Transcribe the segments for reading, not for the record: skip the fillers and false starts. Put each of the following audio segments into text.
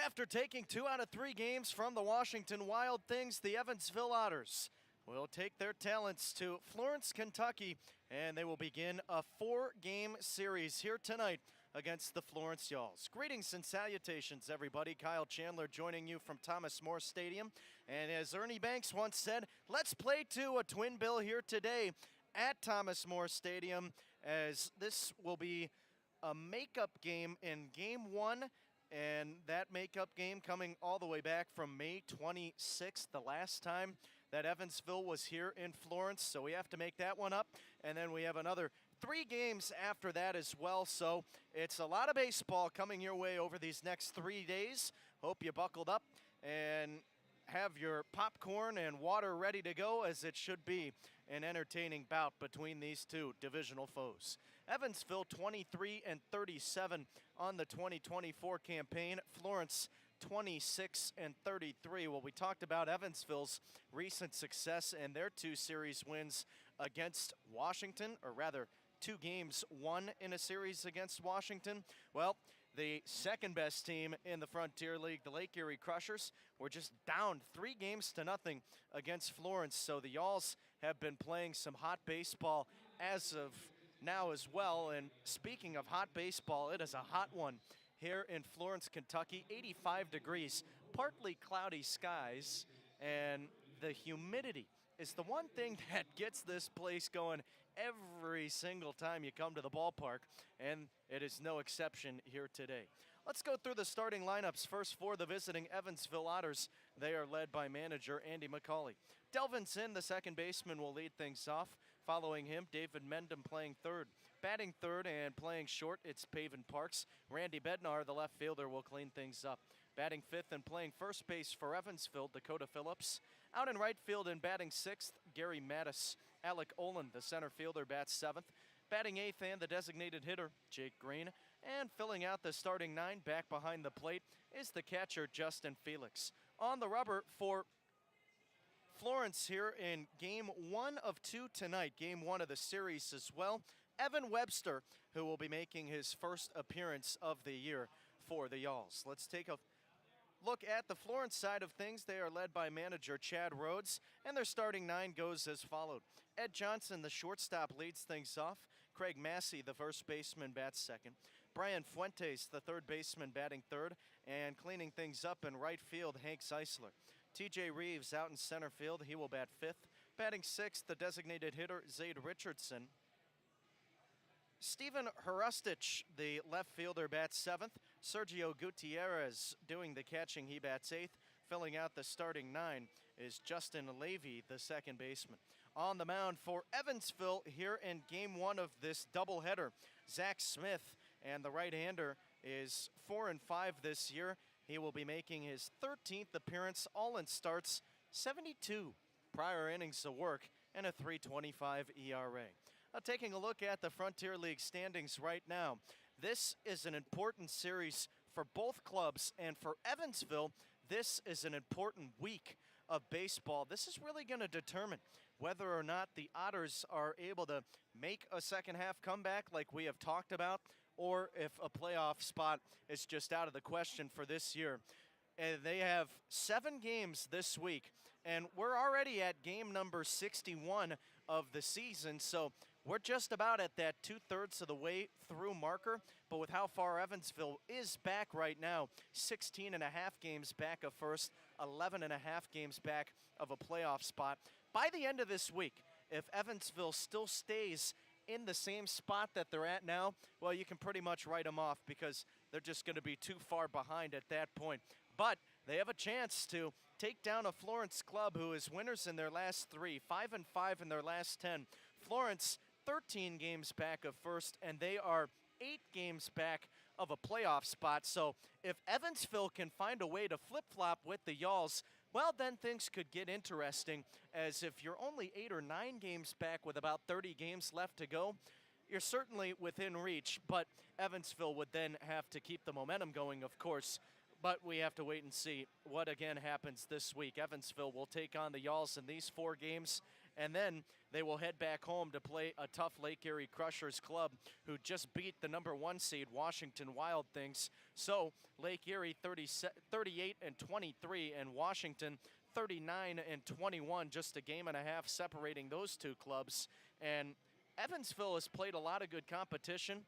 After taking 2 out of 3 games from the Washington Wild Things, the Evansville Otters will take their talents to Florence, Kentucky, and they will begin a 4-game series here tonight against the Florence Y'alls. Greetings and salutations, everybody. Kyle Chandler joining you from Thomas More Stadium. And as Ernie Banks once said, let's play to a twin bill here today at Thomas More Stadium, as this will be a makeup game in Game 1. And that makeup game coming all the way back from May 26th, the last time that Evansville was here in Florence. So we have to make that one up. And then we have another 3 games after that as well. So it's a lot of baseball coming your way over these next 3 days. Hope you buckled up and have your popcorn and water ready to go, as it should be an entertaining bout between these two divisional foes. Evansville 23-37 on the 2024 campaign. Florence 26-33. Well, we talked about Evansville's recent success and their 2 series wins against Washington, or rather 2 games won in a series against Washington. Well, the second best team in the Frontier League, the Lake Erie Crushers, were just down 3-0 against Florence. So the Y'alls have been playing some hot baseball as of now as well. And speaking of hot baseball, it is a hot one here in Florence, Kentucky. 85 degrees, partly cloudy skies, and the humidity is the one thing that gets this place going every single time you come to the ballpark, and it is no exception here today. Let's go through the starting lineups first for the visiting Evansville Otters. They are led by manager Andy McCauley. Delvin Sin, the second baseman, will lead things off. Following him, David Mendham playing third. Batting third and playing short, it's Paven Parks. Randy Bednar, the left fielder, will clean things up. Batting fifth and playing first base for Evansville, Dakota Phillips. Out in right field and batting sixth, Gary Mattis. Alec Olin, the center fielder, bats seventh. Batting eighth and the designated hitter, Jake Green. And filling out the starting 9 back behind the plate is the catcher, Justin Felix. On the rubber for Florence here in Game 1 of 2 tonight, Game 1 of the series as well, Evan Webster, who will be making his first appearance of the year for the Y'alls. Let's take a look at the Florence side of things. They are led by manager Chad Rhodes, and their starting 9 goes as followed. Ed Johnson, the shortstop, leads things off. Craig Massey, the first baseman, bats second. Brian Fuentes, the third baseman, batting third. And cleaning things up in right field, Hank Zeisler. TJ Reeves out in center field. He will bat fifth. Batting sixth, the designated hitter, Zaid Richardson. Steven Hrustich, the left fielder, bats seventh. Sergio Gutierrez doing the catching, he bats eighth. Filling out the starting 9 is Justin Levy, the second baseman. On the mound for Evansville here in Game 1 of this doubleheader, Zach Smith, and the right-hander is 4-5 this year. He will be making his 13th appearance, all in starts, 72 prior innings of work, and a .325 ERA. Now, taking a look at the Frontier League standings right now, this is an important series for both clubs, and for Evansville, this is an important week of baseball. This is really going to determine whether or not the Otters are able to make a second-half comeback like we have talked about, or if a playoff spot is just out of the question for this year. And they have 7 games this week, and we're already at game number 61 of the season, so we're just about at that 2/3 of the way through marker. But with how far Evansville is back right now, 16.5 games back of first, 11.5 games back of a playoff spot. By the end of this week, if Evansville still stays in the same spot that they're at now, well, you can pretty much write them off, because they're just going to be too far behind at that point. But they have a chance to take down a Florence club who is winners in their last 3, 5-5 in their last 10. Florence, 13 games back of first, and they are 8 games back of a playoff spot. So if Evansville can find a way to flip-flop with the Y'alls, well, then things could get interesting, as if you're only 8 or 9 games back with about 30 games left to go, you're certainly within reach, but Evansville would then have to keep the momentum going, of course. But we have to wait and see what again happens this week. Evansville will take on the Y'alls in these 4 games, and then they will head back home to play a tough Lake Erie Crushers club who just beat the #1 seed Washington Wild Things. So Lake Erie 38-23, and Washington 39-21, just a game and a half separating those two clubs. And Evansville has played a lot of good competition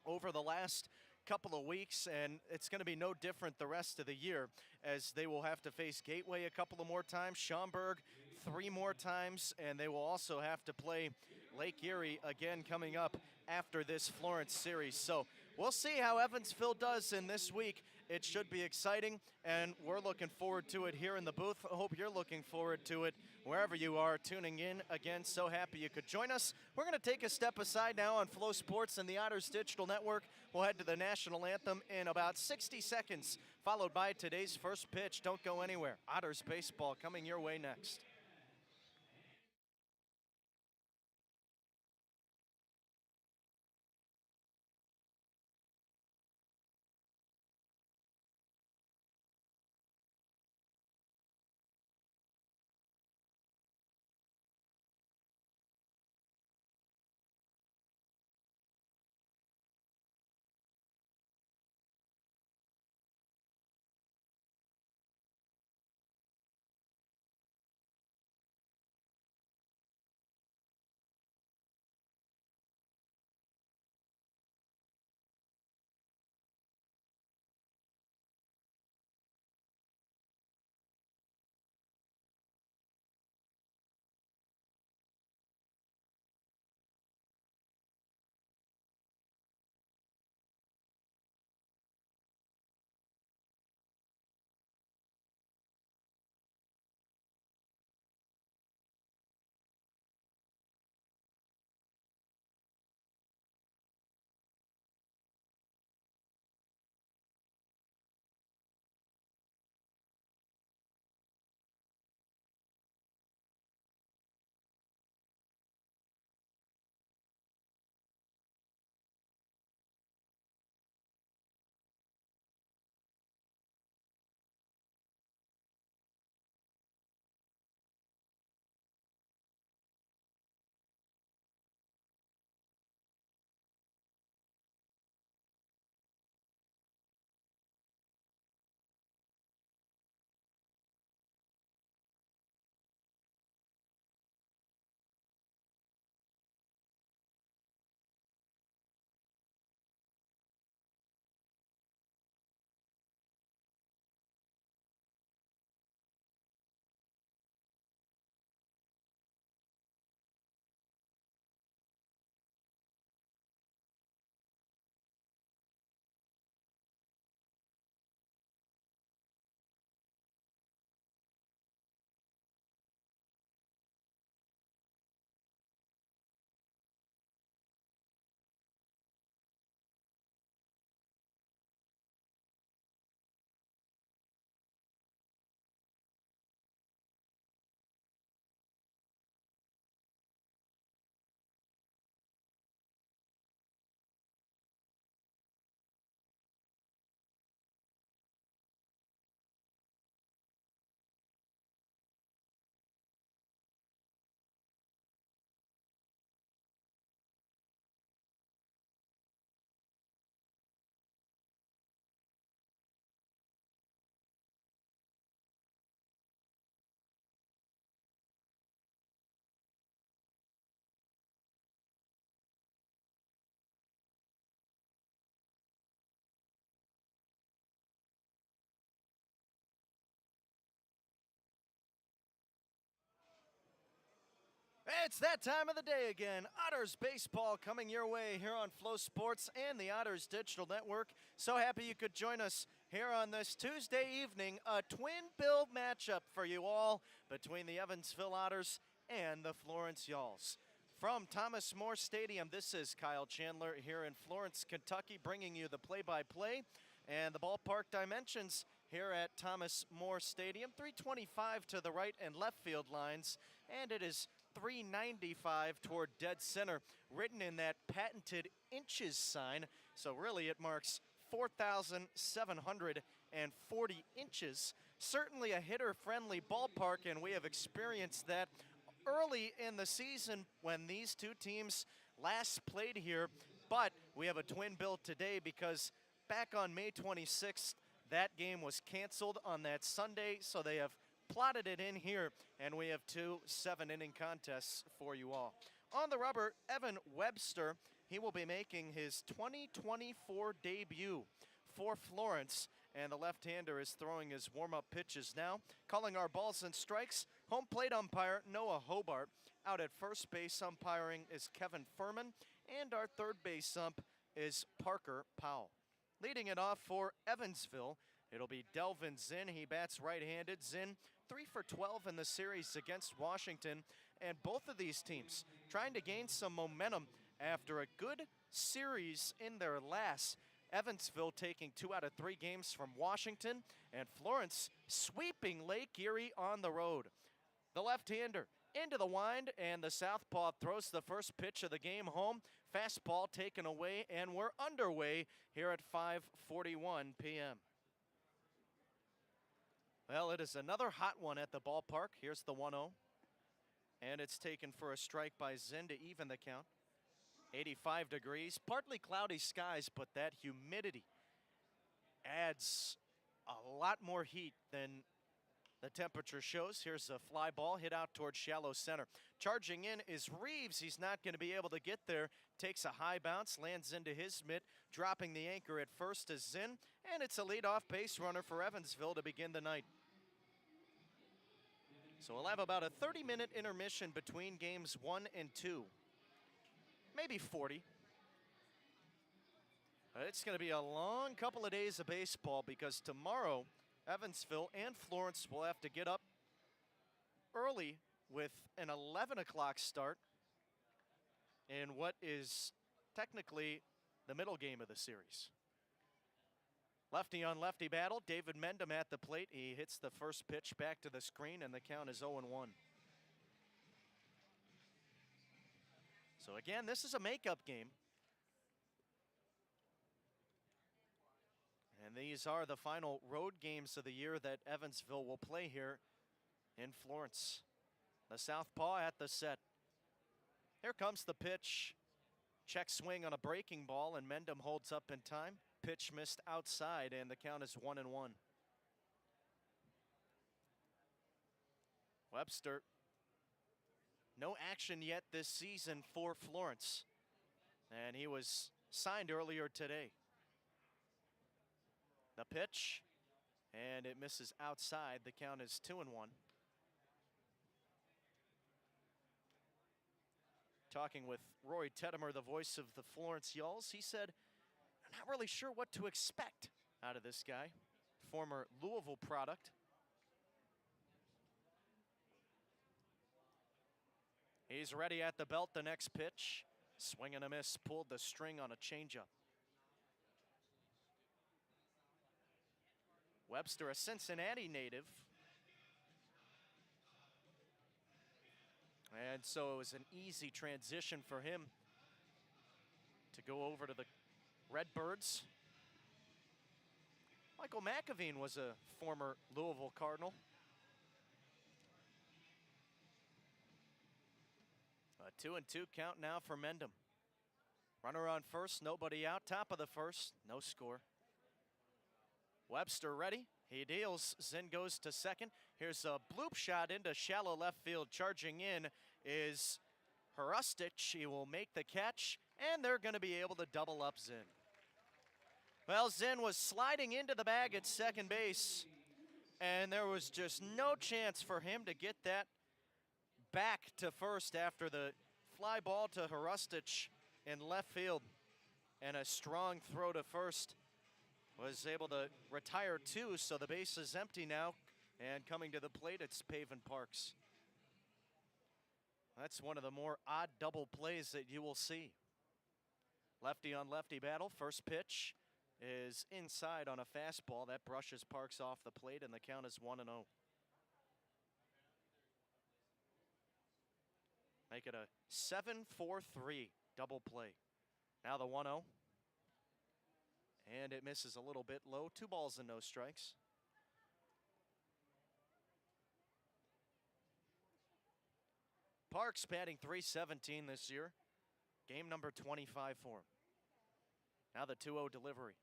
over the last couple of weeks, and it's going to be no different the rest of the year, as they will have to face Gateway a couple of more times, Schaumburg 3 more times, and they will also have to play Lake Erie again coming up after this Florence series. So we'll see how Evansville does in this week. It should be exciting, and we're looking forward to it here in the booth. I hope you're looking forward to it wherever you are tuning in. Again, so happy you could join us. We're going to take a step aside now on Flow Sports and the Otters Digital Network. We'll head to the national anthem in about 60 seconds, followed by today's first pitch. Don't go anywhere. Otters baseball coming your way next. It's that time of the day again. Otters baseball coming your way here on Flow Sports and the Otters Digital Network. So happy you could join us here on this Tuesday evening. A twin bill matchup for you all between the Evansville Otters and the Florence Yalls. From Thomas More Stadium, this is Kyle Chandler here in Florence, Kentucky, bringing you the play-by-play and the ballpark dimensions here at Thomas More Stadium. 325 to the right and left field lines, and it is 395 toward dead center, written in that patented inches sign. So really it marks 4,740 inches. Certainly a hitter-friendly ballpark, and we have experienced that early in the season when these two teams last played here, but we have a twin bill today because back on May 26th, that game was canceled on that Sunday, so they have plotted it in here, and we have two 7-inning contests for you all. On the rubber, Evan Webster, he will be making his 2024 debut for Florence, and the left-hander is throwing his warm-up pitches now. Calling our balls and strikes, home plate umpire Noah Hobart. Out at first base umpiring is Kevin Furman, and our third base ump is Parker Powell. Leading it off for Evansville, it'll be Delvin Zinn. He bats right-handed. Zinn 3 for 12 in the series against Washington, and both of these teams trying to gain some momentum after a good series in their last. Evansville taking 2 out of 3 games from Washington, and Florence sweeping Lake Erie on the road. The left-hander into the wind, and the southpaw throws the first pitch of the game home. Fastball taken away, and we're underway here at 5:41 p.m. Well, it is another hot one at the ballpark. Here's the 1-0, and it's taken for a strike by Zinn to even the count. 85 degrees, partly cloudy skies, but that humidity adds a lot more heat than the temperature shows. Here's a fly ball hit out towards shallow center. Charging in is Reeves. He's not going to be able to get there. Takes a high bounce, lands into his mitt, dropping the anchor at first is Zinn, and it's a leadoff base runner for Evansville to begin the night. So we'll have about a 30-minute intermission between games 1 and 2. Maybe 40. It's going to be a long couple of days of baseball because tomorrow Evansville and Florence will have to get up early with an 11 o'clock start in what is technically the middle game of the series. Lefty on lefty battle. David Mendham at the plate. He hits the first pitch back to the screen, and the count is 0-1. So again, this is a makeup game. And these are the final road games of the year that Evansville will play here in Florence. The southpaw at the set. Here comes the pitch. Check swing on a breaking ball, and Mendham holds up in time. Pitch missed outside, and the count is 1-1. Webster, no action yet this season for Florence, and he was signed earlier today. The pitch, and it misses outside. The count is 2-1. Talking with Roy Teddemer, the voice of the Florence Yulls, he said, "I'm not really sure what to expect out of this guy." Former Louisville product. He's ready at the belt. The next pitch, swing and a miss, pulled the string on a changeup. Webster, a Cincinnati native. And so it was an easy transition for him to go over to the Redbirds. Michael McAveen was a former Louisville Cardinal. A 2-2 count now for Mendham. Runner on first, nobody out. Top of the first, no score. Webster ready. He deals. Zinn goes to second. Here's a bloop shot into shallow left field. Charging in is Hrustich. He will make the catch, and they're going to be able to double up Zinn. Well, Zinn was sliding into the bag at second base, and there was just no chance for him to get that back to first after the fly ball to Hrustich in left field, and a strong throw to first. Was able to retire two, so the base is empty now. And coming to the plate, it's Paven Parks. That's one of the more odd double plays that you will see. Lefty on lefty battle. First pitch is inside on a fastball. That brushes Parks off the plate, and the count is 1-0. Make it a 7-4-3 double play. Now the 1-0. And it misses a little bit low. 2 balls and no strikes. Parks batting .317 this year. Game number 25 for him. Now the 2-0 delivery.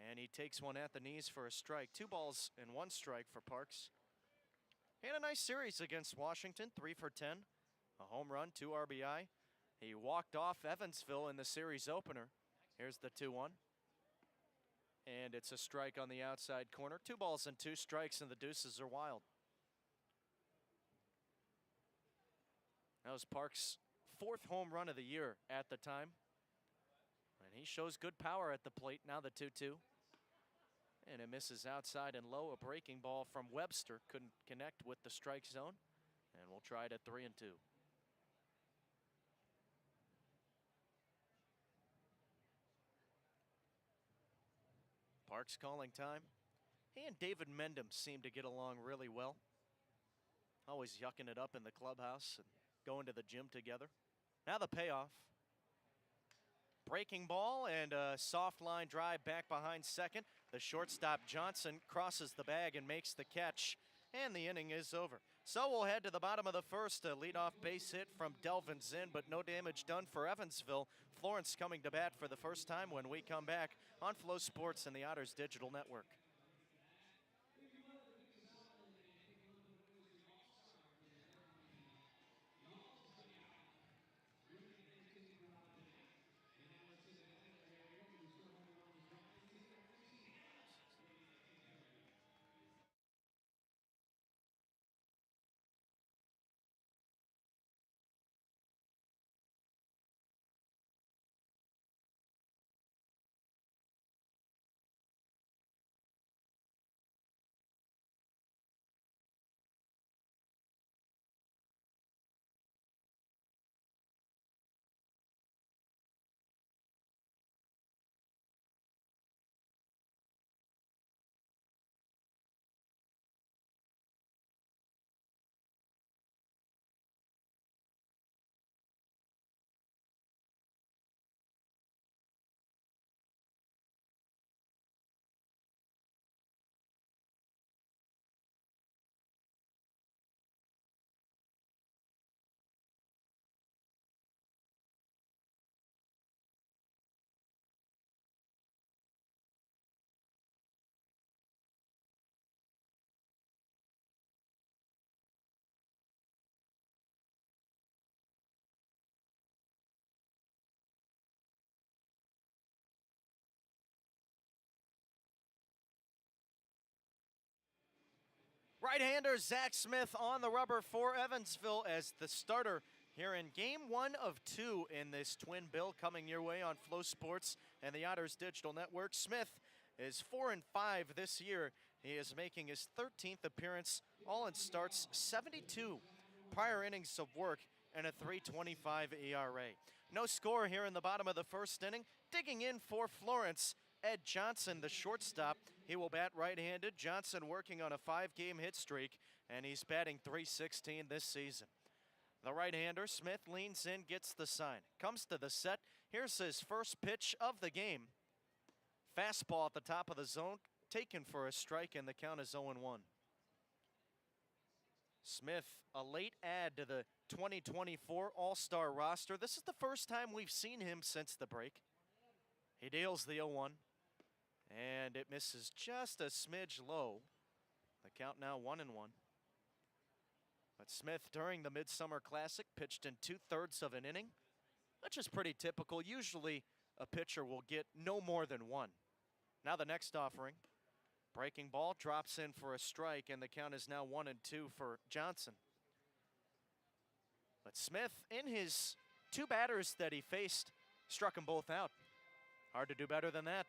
And he takes one at the knees for a strike. 2 balls and 1 strike for Parks. He had a nice series against Washington, 3 for 10. A home run, 2 RBI. He walked off Evansville in the series opener. Here's the 2-1. And it's a strike on the outside corner. 2 balls and 2 strikes, and the deuces are wild. That was Parks' 4th home run of the year at the time. And he shows good power at the plate. Now the 2-2. And it misses outside and low. A breaking ball from Webster. Couldn't connect with the strike zone. And we'll try it at 3-2. Parks calling time. He and David Mendham seem to get along really well. Always yucking it up in the clubhouse and going to the gym together. Now the payoff. Breaking ball and a soft line drive back behind second. The shortstop Johnson crosses the bag and makes the catch. And the inning is over. So we'll head to the bottom of the first. A leadoff base hit from Delvin Zinn, but no damage done for Evansville. Florence coming to bat for the first time when we come back on Flow Sports and the Otters Digital Network. Right-hander Zach Smith on the rubber for Evansville as the starter here in game 1 of 2 in this twin bill coming your way on Flow Sports and the Otters Digital Network. Smith is 4-5 this year. He is making his 13th appearance, all in starts, 72 prior innings of work, and a .325 ERA. No score here in the bottom of the first inning. Digging in for Florence, Ed Johnson, the shortstop. He will bat right-handed. Johnson working on a 5-game hit streak, and he's batting .316 this season. The right-hander, Smith, leans in, gets the sign. Comes to the set. Here's his first pitch of the game. Fastball at the top of the zone, taken for a strike, and the count is 0-1. Smith, a late add to the 2024 All-Star roster. This is the first time we've seen him since the break. He deals the 0-1, and it misses just a smidge low. The count now 1-1. But Smith, during the Midsummer Classic, pitched in 2/3 of an inning, which is pretty typical. Usually a pitcher will get no more than 1. Now the next offering. Breaking ball drops in for a strike, and the count is now 1-2 for Johnson. But Smith, in his 2 batters that he faced, struck them both out. Hard to do better than that.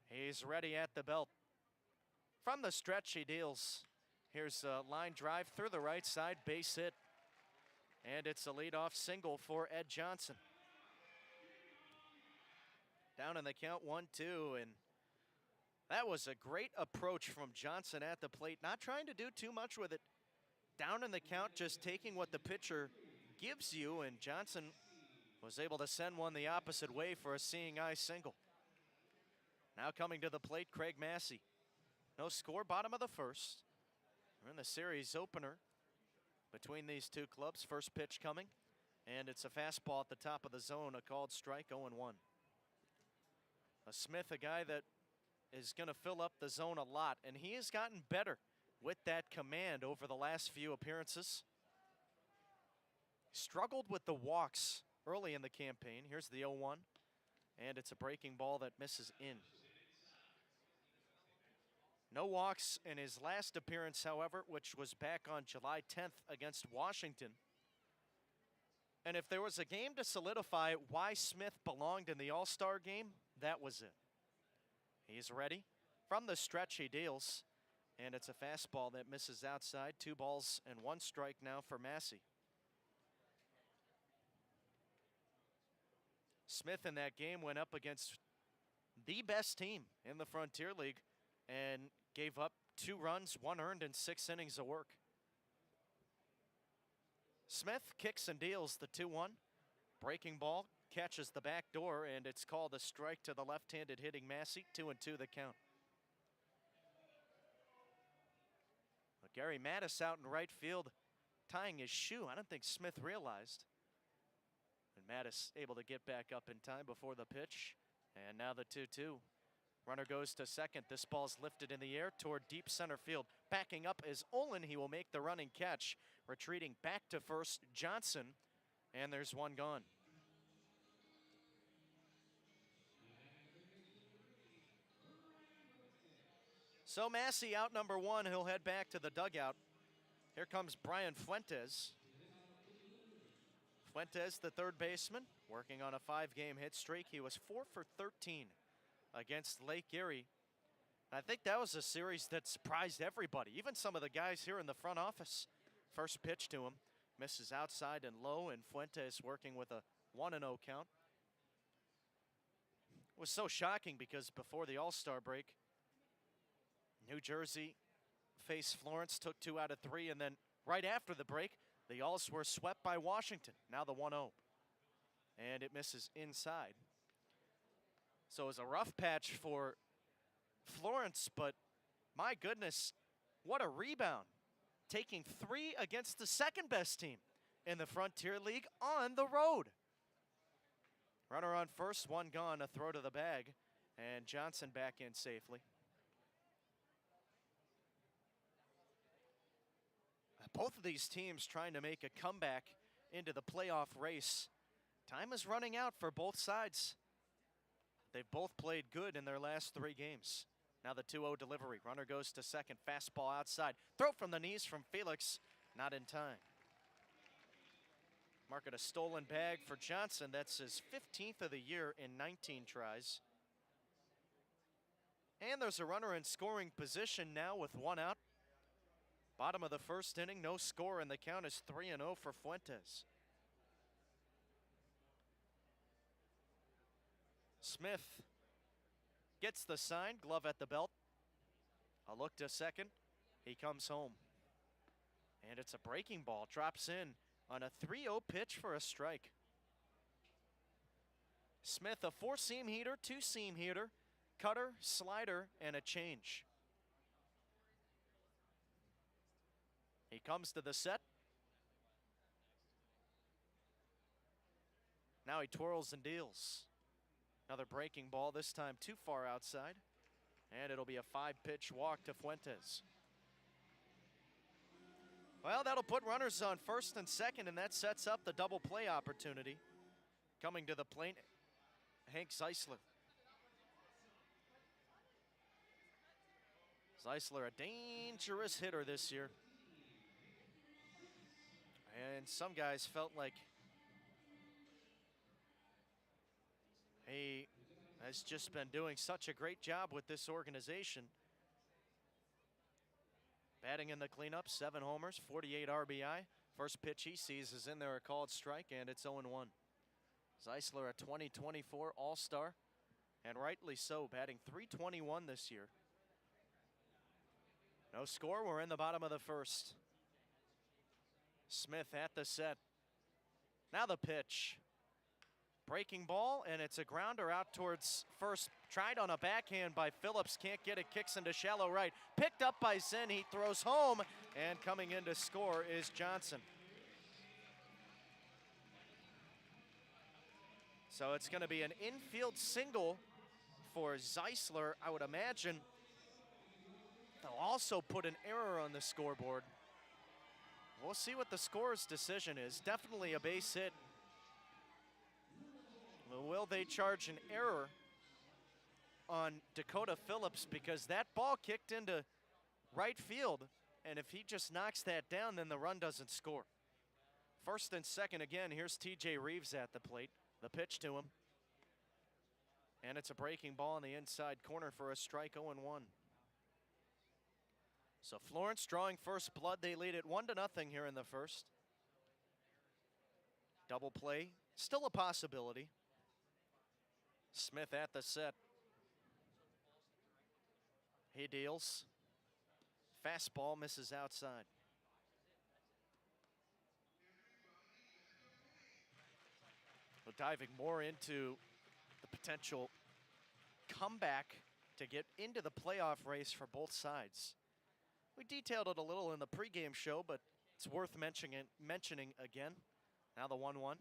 He's ready at the belt. From the stretch, he deals. Here's a line drive through the right side, base hit. And it's a leadoff single for Ed Johnson. Down in the count, 1-2, and that was a great approach from Johnson at the plate. Not trying to do too much with it. Down in the count, just taking what the pitcher gives you, and Johnson was able to send one the opposite way for a seeing eye single. Now coming to the plate, Craig Massey. No score, bottom of the first. We're in the series opener between these two clubs. First pitch coming, and it's a fastball at the top of the zone, a called strike, 0-1. Smith, a guy that is going to fill up the zone a lot, and he has gotten better with that command over the last few appearances. Struggled with the walks early in the campaign. Here's the 0-1, and it's a breaking ball that misses in. No walks in his last appearance, however, which was back on July 10th against Washington. And if there was a game to solidify why Smith belonged in the All-Star game, that was it. He's ready. From the stretch, he deals, and it's a fastball that misses outside. 2 balls and 1 strike now for Massey. Smith in that game went up against the best team in the Frontier League and gave up 2 runs, 1 earned, and 6 innings of work. Smith kicks and deals the 2-1. Breaking ball catches the back door, and it's called a strike to the left-handed hitting Massey. 2-2 the count. But Gary Mattis out in right field tying his shoe. I don't think Smith realized. And Mattis able to get back up in time before the pitch. And now the 2-2. Runner goes to second. This ball's lifted in the air toward deep center field. Backing up is Olin. He will make the running catch. Retreating back to first, Johnson. And there's one gone. So Massey out number 1. He'll head back to the dugout. Here comes Brian Fuentes. Fuentes, the third baseman, working on a 5-game hit streak. He was 4 for 13 against Lake Erie. I think that was a series that surprised everybody, even some of the guys here in the front office. First pitch to him, misses outside and low, and Fuentes working with a 1-0 count. It was so shocking because before the All-Star break, New Jersey faced Florence, took 2 out of 3, and then right after the break, the Alls were swept by Washington. Now the 1-0, and it misses inside. So it was a rough patch for Florence, but my goodness, what a rebound. Taking 3 against the second best team in the Frontier League on the road. Runner on first, 1 gone, a throw to the bag, and Johnson back in safely. Both of these teams trying to make a comeback into the playoff race. Time is running out for both sides. They've both played good in their last 3 games. Now the 2-0 delivery. Runner goes to second. Fastball outside. Throw from the knees from Felix. Not in time. Mark it a stolen bag for Johnson. That's his 15th of the year in 19 tries. And there's a runner in scoring position now with 1 out. Bottom of the first inning, no score, and the count is 3-0 for Fuentes. Smith gets the sign, glove at the belt. A look to second. He comes home. And it's a breaking ball, drops in on a 3-0 pitch for a strike. Smith, a 4-seam heater, 2-seam heater, cutter, slider, and a change. He comes to the set. Now he twirls and deals. Another breaking ball, this time too far outside. And it'll be a 5-pitch walk to Fuentes. Well, that'll put runners on first and second, and that sets up the double play opportunity. Coming to the plate, Hank Zeisler. Zeisler, a dangerous hitter this year. And some guys felt like he has just been doing such a great job with this organization. Batting in the cleanup, 7 homers, 48 RBI. First pitch he sees is in there, a called strike, and it's 0-1. Zeisler, a 2024 All-Star, and rightly so, batting .321 this year. No score, we're in the bottom of the first. Smith at the set. Now the pitch. Breaking ball, and it's a grounder out towards first. Tried on a backhand by Phillips, can't get it, kicks into shallow right. Picked up by Zen, he throws home, and coming in to score is Johnson. So it's going to be an infield single for Zeisler. I would imagine they'll also put an error on the scoreboard. We'll see what the scorer's decision is. Definitely a base hit. Will they charge an error on Dakota Phillips, because that ball kicked into right field, and if he just knocks that down, then the run doesn't score. First and second again, here's TJ Reeves at the plate. The pitch to him. And it's a breaking ball in the inside corner for a strike, 0-1. So Florence drawing first blood. They lead it 1-0 here in the first. Double play, still a possibility. Smith at the set. He deals. Fastball misses outside. We're diving more into the potential comeback to get into the playoff race for both sides. We detailed it a little in the pregame show, but it's worth mentioning again. Now the 1-1.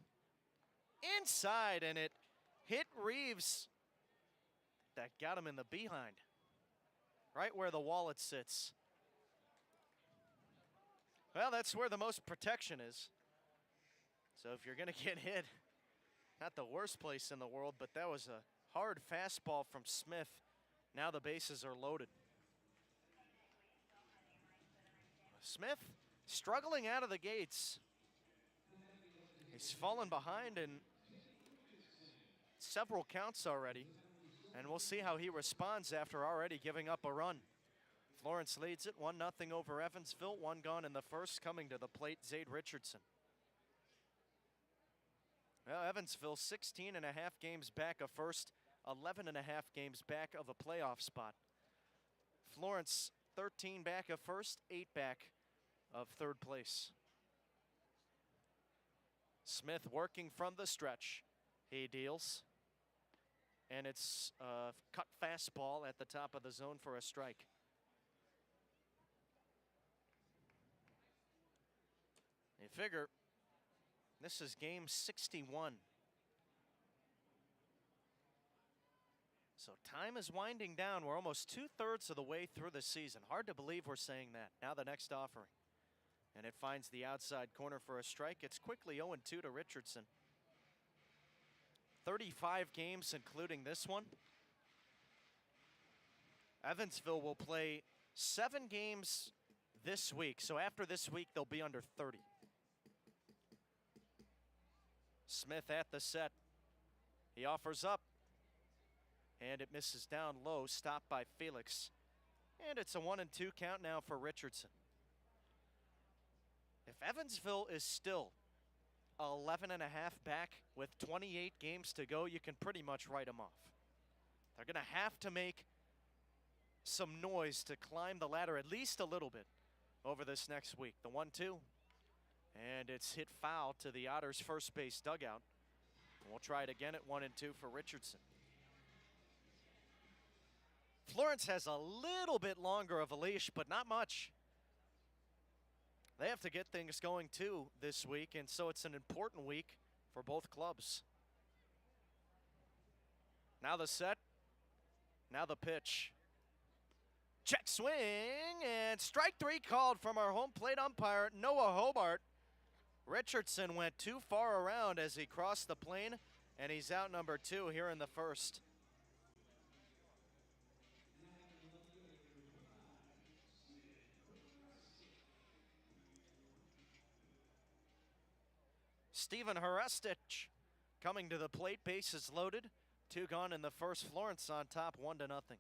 Inside, and it hit Reeves. That got him in the behind. Right where the wallet sits. Well, that's where the most protection is. So if you're going to get hit, not the worst place in the world, but that was a hard fastball from Smith. Now the bases are loaded. Smith struggling out of the gates. He's fallen behind in several counts already, and we'll see how he responds after already giving up a run. Florence leads it 1-0 over Evansville. One gone in the first. Coming to the plate, Zade Richardson. Well, Evansville 16.5 games back of first, 11.5 games back of a playoff spot. Florence 13 back of first, 8 back of third place. Smith working from the stretch. He deals. And it's a cut fastball at the top of the zone for a strike. You figure this is game 61. So time is winding down. We're almost 2/3 of the way through the season. Hard to believe we're saying that. Now the next offering. And it finds the outside corner for a strike. It's quickly 0-2 to Richardson. 35 games, including this one. Evansville will play 7 games this week. So after this week, they'll be under 30. Smith at the set. He offers up. And it misses down low, stopped by Felix. And it's a 1-2 count now for Richardson. If Evansville is still 11.5 back with 28 games to go, you can pretty much write them off. They're going to have to make some noise to climb the ladder at least a little bit over this next week. The 1-2. And it's hit foul to the Otters' first base dugout. We'll try it again at 1-2 for Richardson. Florence has a little bit longer of a leash, but not much. They have to get things going too this week, and so it's an important week for both clubs. Now the set, now the pitch. Check swing, and strike 3 called from our home plate umpire, Noah Hobart. Richardson went too far around as he crossed the plane, and he's out number 2 here in the first. Steven Harestich coming to the plate, bases loaded. 2 gone in the first. Florence on top, 1-0.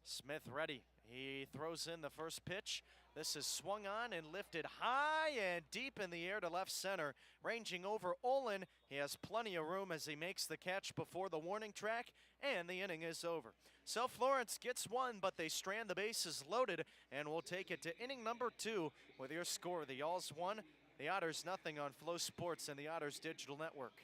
Smith ready. He throws in the first pitch. This is swung on and lifted high and deep in the air to left center. Ranging over Olin. He has plenty of room as he makes the catch before the warning track, and the inning is over. So Florence gets one, but they strand the bases loaded, and we'll take it to inning number 2 with your score. The Y'alls 1, the Otters nothing on Flow Sports and the Otters Digital Network.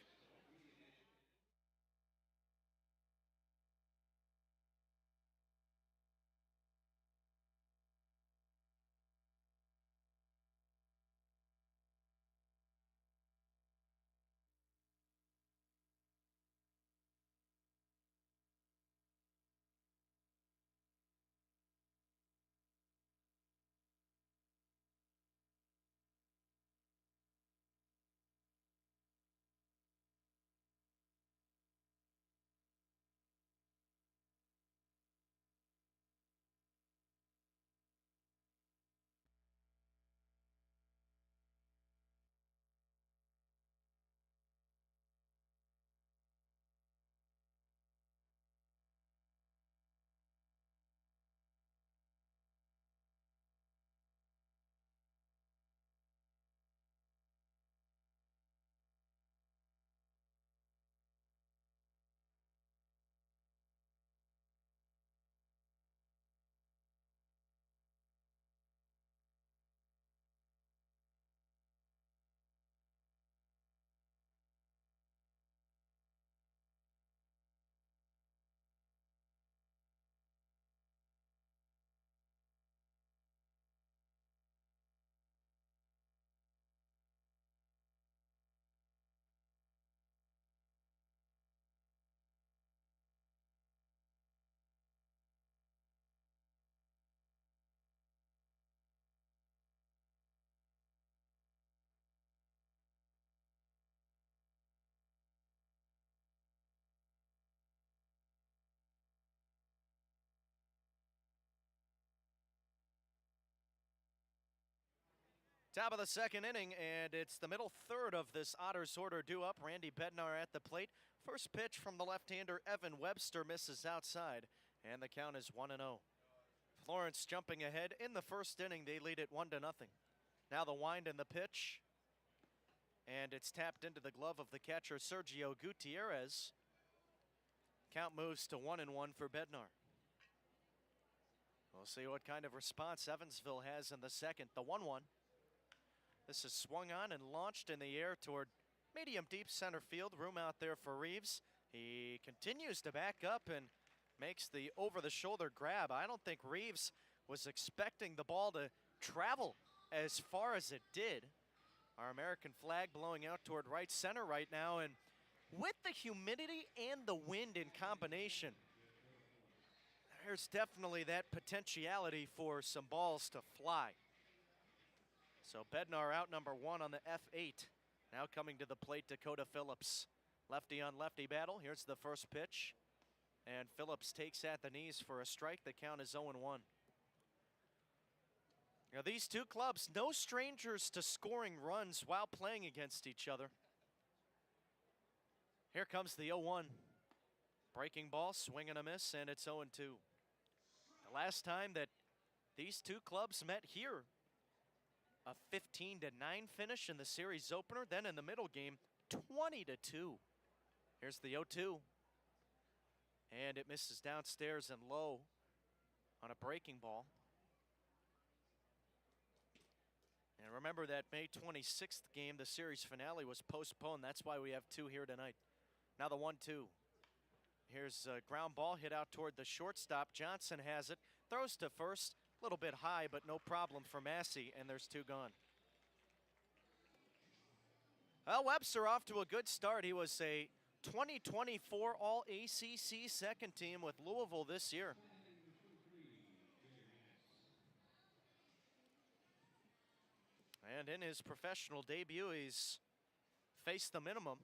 Top of the second inning, and it's the middle third of this Otters order due up. Randy Bednar at the plate. First pitch from the left-hander Evan Webster misses outside, and the count is 1-0. Florence jumping ahead in the first inning. They lead it 1-0. Now the wind and the pitch, and it's tapped into the glove of the catcher Sergio Gutierrez. Count moves to 1-1 for Bednar. We'll see what kind of response Evansville has in the second. The 1-1. This is swung on and launched in the air toward medium deep center field. Room out there for Reeves. He continues to back up and makes the over-the-shoulder grab. I don't think Reeves was expecting the ball to travel as far as it did. Our American flag blowing out toward right center right now, and with the humidity and the wind in combination, there's definitely that potentiality for some balls to fly. So Bednar out number one on the F8. Now coming to the plate, Dakota Phillips. Lefty on lefty battle. Here's the first pitch. And Phillips takes at the knees for a strike. The count is 0-1. Now these two clubs, no strangers to scoring runs while playing against each other. Here comes the 0-1. Breaking ball, swing and a miss, and it's 0-2. The last time that these two clubs met here, a 15-9 finish in the series opener. Then in the middle game, 20-2. Here's the 0-2. And it misses downstairs and low on a breaking ball. And remember that May 26th game, the series finale was postponed. That's why we have two here tonight. Now the 1-2. Here's a ground ball hit out toward the shortstop. Johnson has it, throws to first. A little bit high, but no problem for Massey, and there's two gone. Well, Webster off to a good start. He was a 2024 All-ACC second team with Louisville this year. And in his professional debut, he's faced the minimum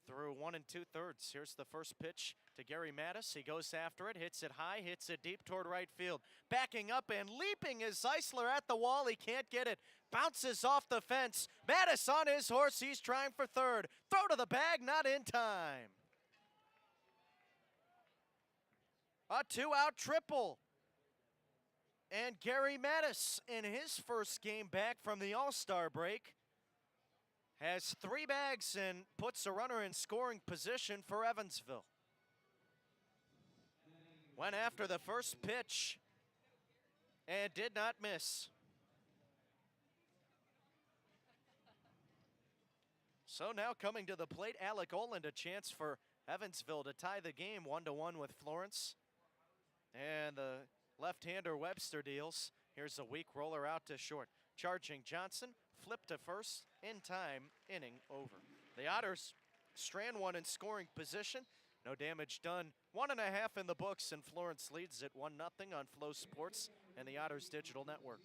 through 1 2/3. Here's the first pitch to Gary Mattis. He goes after it, hits it high, hits it deep toward right field. Backing up and leaping is Zeisler at the wall. He can't get it. Bounces off the fence. Mattis on his horse. He's trying for third. Throw to the bag, not in time. A two-out triple. And Gary Mattis, in his first game back from the All-Star break, has 3 bags and puts a runner in scoring position for Evansville. Went after the first pitch and did not miss. So now coming to the plate, Alec Oland, a chance for Evansville to tie the game 1-1 with Florence. And the left-hander Webster deals. Here's a weak roller out to short. Charging Johnson, flip to first, in time, inning over. The Otters strand one in scoring position. No damage done. 1.5 in the books, and Florence leads it 1-0 on Flow Sports and the Otters Digital Network.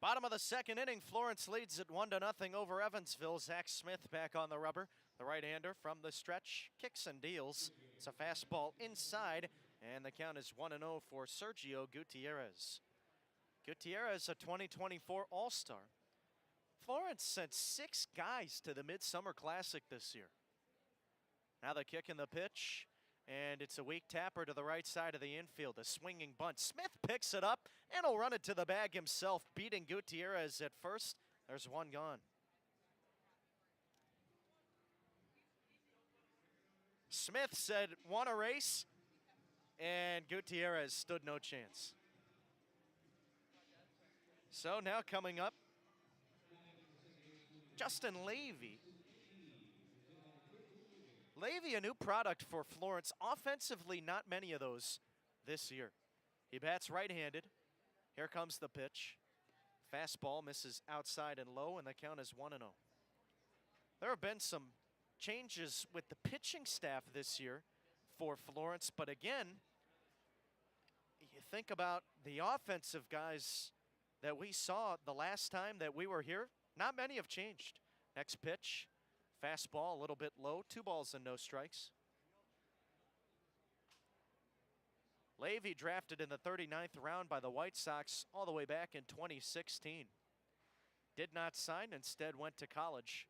Bottom of the second inning, Florence leads it 1-0 over Evansville. Zach Smith back on the rubber. The right-hander from the stretch kicks and deals. It's a fastball inside, and the count is 1-0 for Sergio Gutierrez. Gutierrez, a 2024 All-Star. Florence sent 6 guys to the Midsummer Classic this year. Now the kick and the pitch, and it's a weak tapper to the right side of the infield, a swinging bunt. Smith picks it up, and he'll run it to the bag himself, beating Gutierrez at first. There's one gone. Smith said, "Want a race?" And Gutierrez stood no chance. So now coming up, Justin Levy. Levy, a new product for Florence. Offensively, not many of those this year. He bats right-handed. Here comes the pitch. Fastball misses outside and low, and the count is 1-0. There have been some changes with the pitching staff this year for Florence, but again, you think about the offensive guys that we saw the last time that we were here, not many have changed. Next pitch. Fastball a little bit low, 2 balls and no strikes. Levy drafted in the 39th round by the White Sox all the way back in 2016. Did not sign, instead went to college.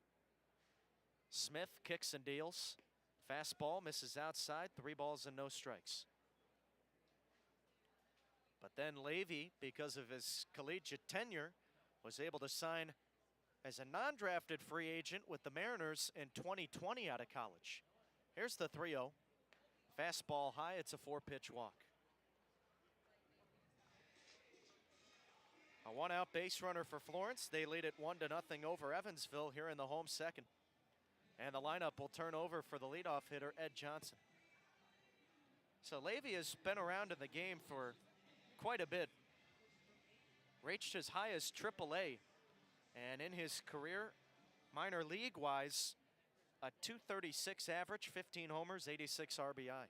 Smith kicks and deals. Fastball misses outside, 3 balls and no strikes. But then Levy, because of his collegiate tenure, was able to sign as a non-drafted free agent with the Mariners in 2020 out of college. Here's the 3-0. Fastball high, it's a 4-pitch walk. A 1-out base runner for Florence. They lead it 1-0 over Evansville here in the home second. And the lineup will turn over for the leadoff hitter, Ed Johnson. So Levy has been around in the game for quite a bit. Reached as high as AAA. And in his career, minor league-wise, a .236 average, 15 homers, 86 RBI.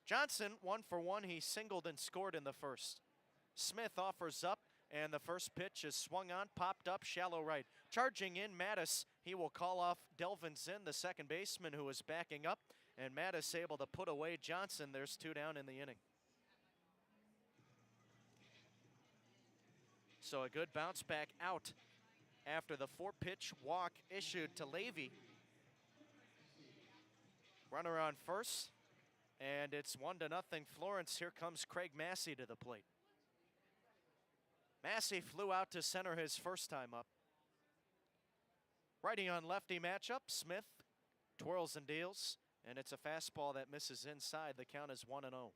Johnson, 1 for 1. He singled and scored in the first. Smith offers up, and the first pitch is swung on, popped up, shallow right. Charging in, Mattis. He will call off Delvin Zinn, the second baseman, who is backing up, and Mattis able to put away Johnson. There's 2 down in the inning. So a good bounce back out after the 4-pitch walk issued to Levy. Runner on first, and it's 1-0 Florence. Here comes Craig Massey to the plate. Massey flew out to center his first time up. Righty on lefty matchup. Smith twirls and deals, and it's a fastball that misses inside. The count is 1-0.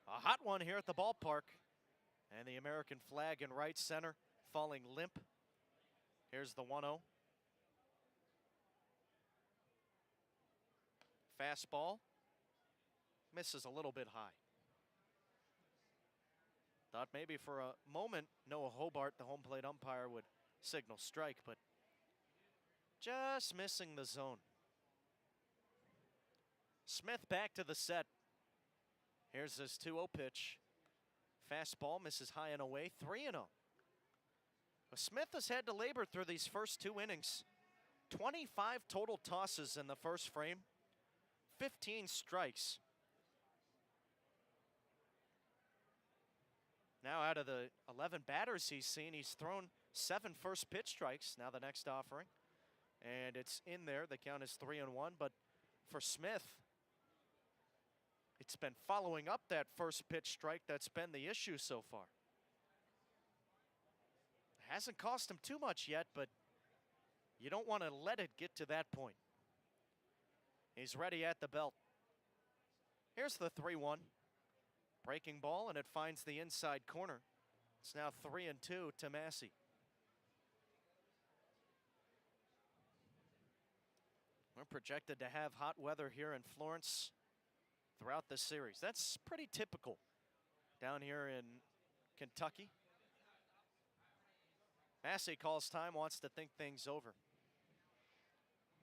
A hot one here at the ballpark. And the American flag in right center, falling limp. Here's the 1-0. Fastball. Misses a little bit high. Thought maybe for a moment Noah Hobart, the home plate umpire, would signal strike, but just missing the zone. Smith back to the set. Here's his 2-0 pitch. Fastball misses high and away, 3-0. Smith has had to labor through these first 2 innings. 25 total tosses in the first frame, 15 strikes. Now out of the 11 batters he's seen, he's thrown 7 first pitch strikes, now the next offering. And it's in there, the count is 3-1, but for Smith, it's been following up that first pitch strike that's been the issue so far. Hasn't cost him too much yet, but you don't want to let it get to that point. He's ready at the belt. Here's the 3-1. Breaking ball, and it finds the inside corner. It's now 3-2 to Massey. We're projected to have hot weather here in Florence throughout the series. That's pretty typical down here in Kentucky. Massey calls time, wants to think things over.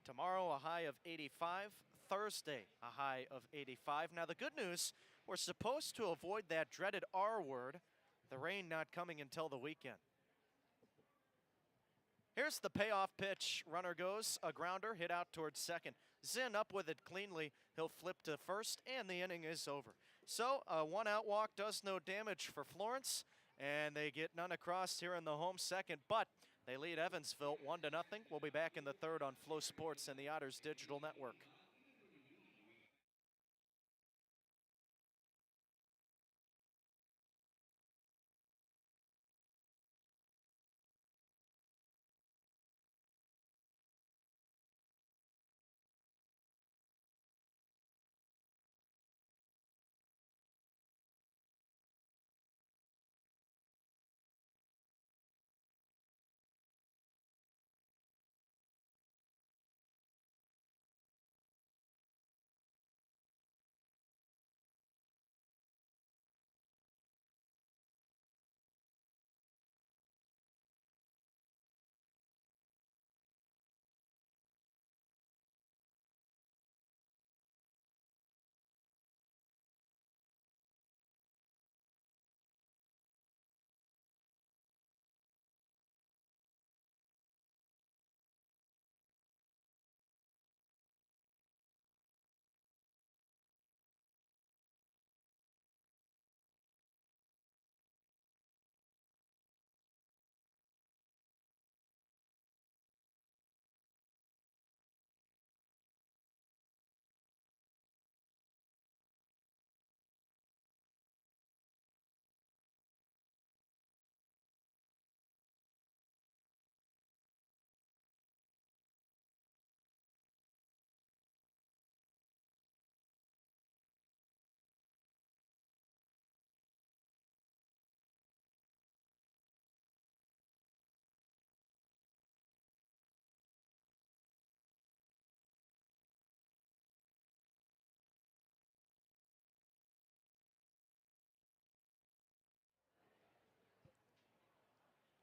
Tomorrow, a high of 85. Thursday, a high of 85. Now, the good news, we're supposed to avoid that dreaded R word The rain not coming until the weekend. Here's the payoff pitch. Runner goes, a grounder, hit out towards second. Zinn up with it cleanly. He'll flip to first, and the inning is over. So a one-out walk does no damage for Florence, and they get none across here in the home second, but they lead Evansville 1-0. We'll be back in the third on Flow Sports and the Otters Digital Network.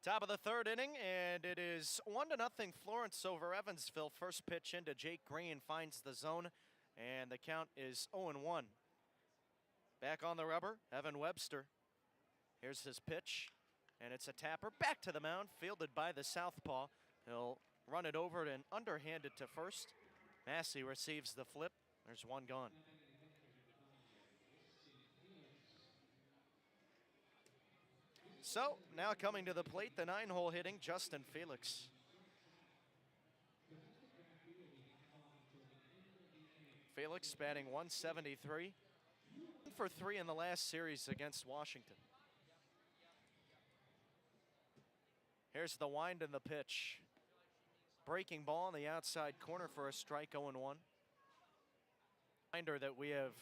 Top of the third inning, and it is 1-0 Florence over Evansville. First pitch into Jake Green finds the zone, and the count is 0-1. Back on the rubber, Evan Webster. Here's his pitch, and it's a tapper back to the mound, fielded by the southpaw. He'll run it over and underhand it to first. Massey receives the flip. There's one gone. So now coming to the plate, the 9-hole hitting Justin Felix. Felix batting 173 for 3 in the last series against Washington. Here's the wind and the pitch. Breaking ball on the outside corner for a strike, 0-1. Reminder that we have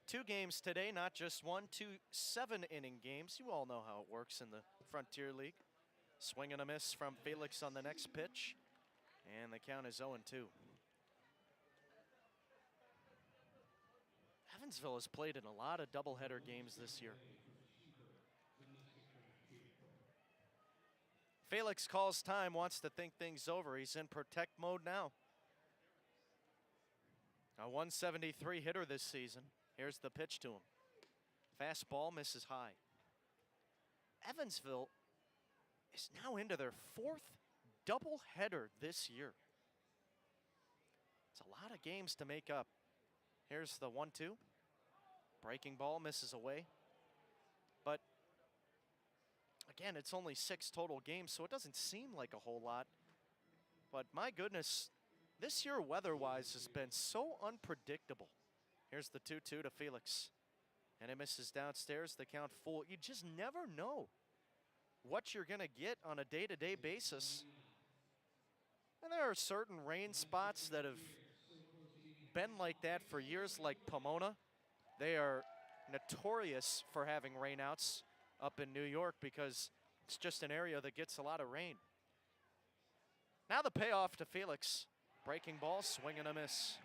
2 games today, not just one, 2 7-inning games. You all know how it works in the Frontier League. Swing and a miss from Felix on the next pitch, and the count is 0-2. Evansville has played in a lot of doubleheader games this year. Felix calls time, wants to think things over. He's in protect mode now. A 173 hitter this season. Here's the pitch to him. Fastball misses high. Evansville is now into their 4th doubleheader this year. It's a lot of games to make up. Here's the 1-2. Breaking ball misses away. But again, it's only 6 total games, so it doesn't seem like a whole lot. But my goodness, this year weather-wise has been so unpredictable. Here's the 2-2 to Felix. And it misses downstairs, the count full. You just never know what you're going to get on a day-to-day basis. And there are certain rain spots that have been like that for years, like Pomona. They are notorious for having rainouts up in New York because it's just an area that gets a lot of rain. Now the payoff to Felix. Breaking ball, swing and a miss.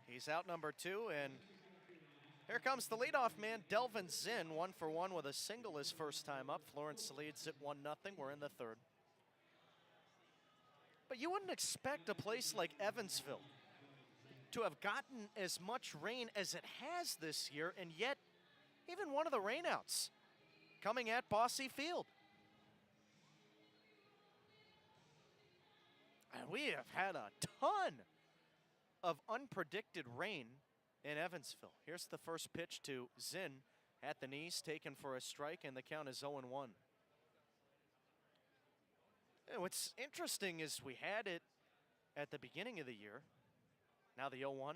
He's out number 2, and here comes the leadoff man, Delvin Zinn, 1-for-1 with a single his first time up. Florence leads it 1-0. We're in the third. But you wouldn't expect a place like Evansville to have gotten as much rain as it has this year, and yet even one of the rainouts coming at Bosse Field. And we have had a ton of unpredicted rain in Evansville. Here's the first pitch to Zinn at the knees, taken for a strike, and the count is 0-1. And what's interesting is we had it at the beginning of the year. Now the 0-1.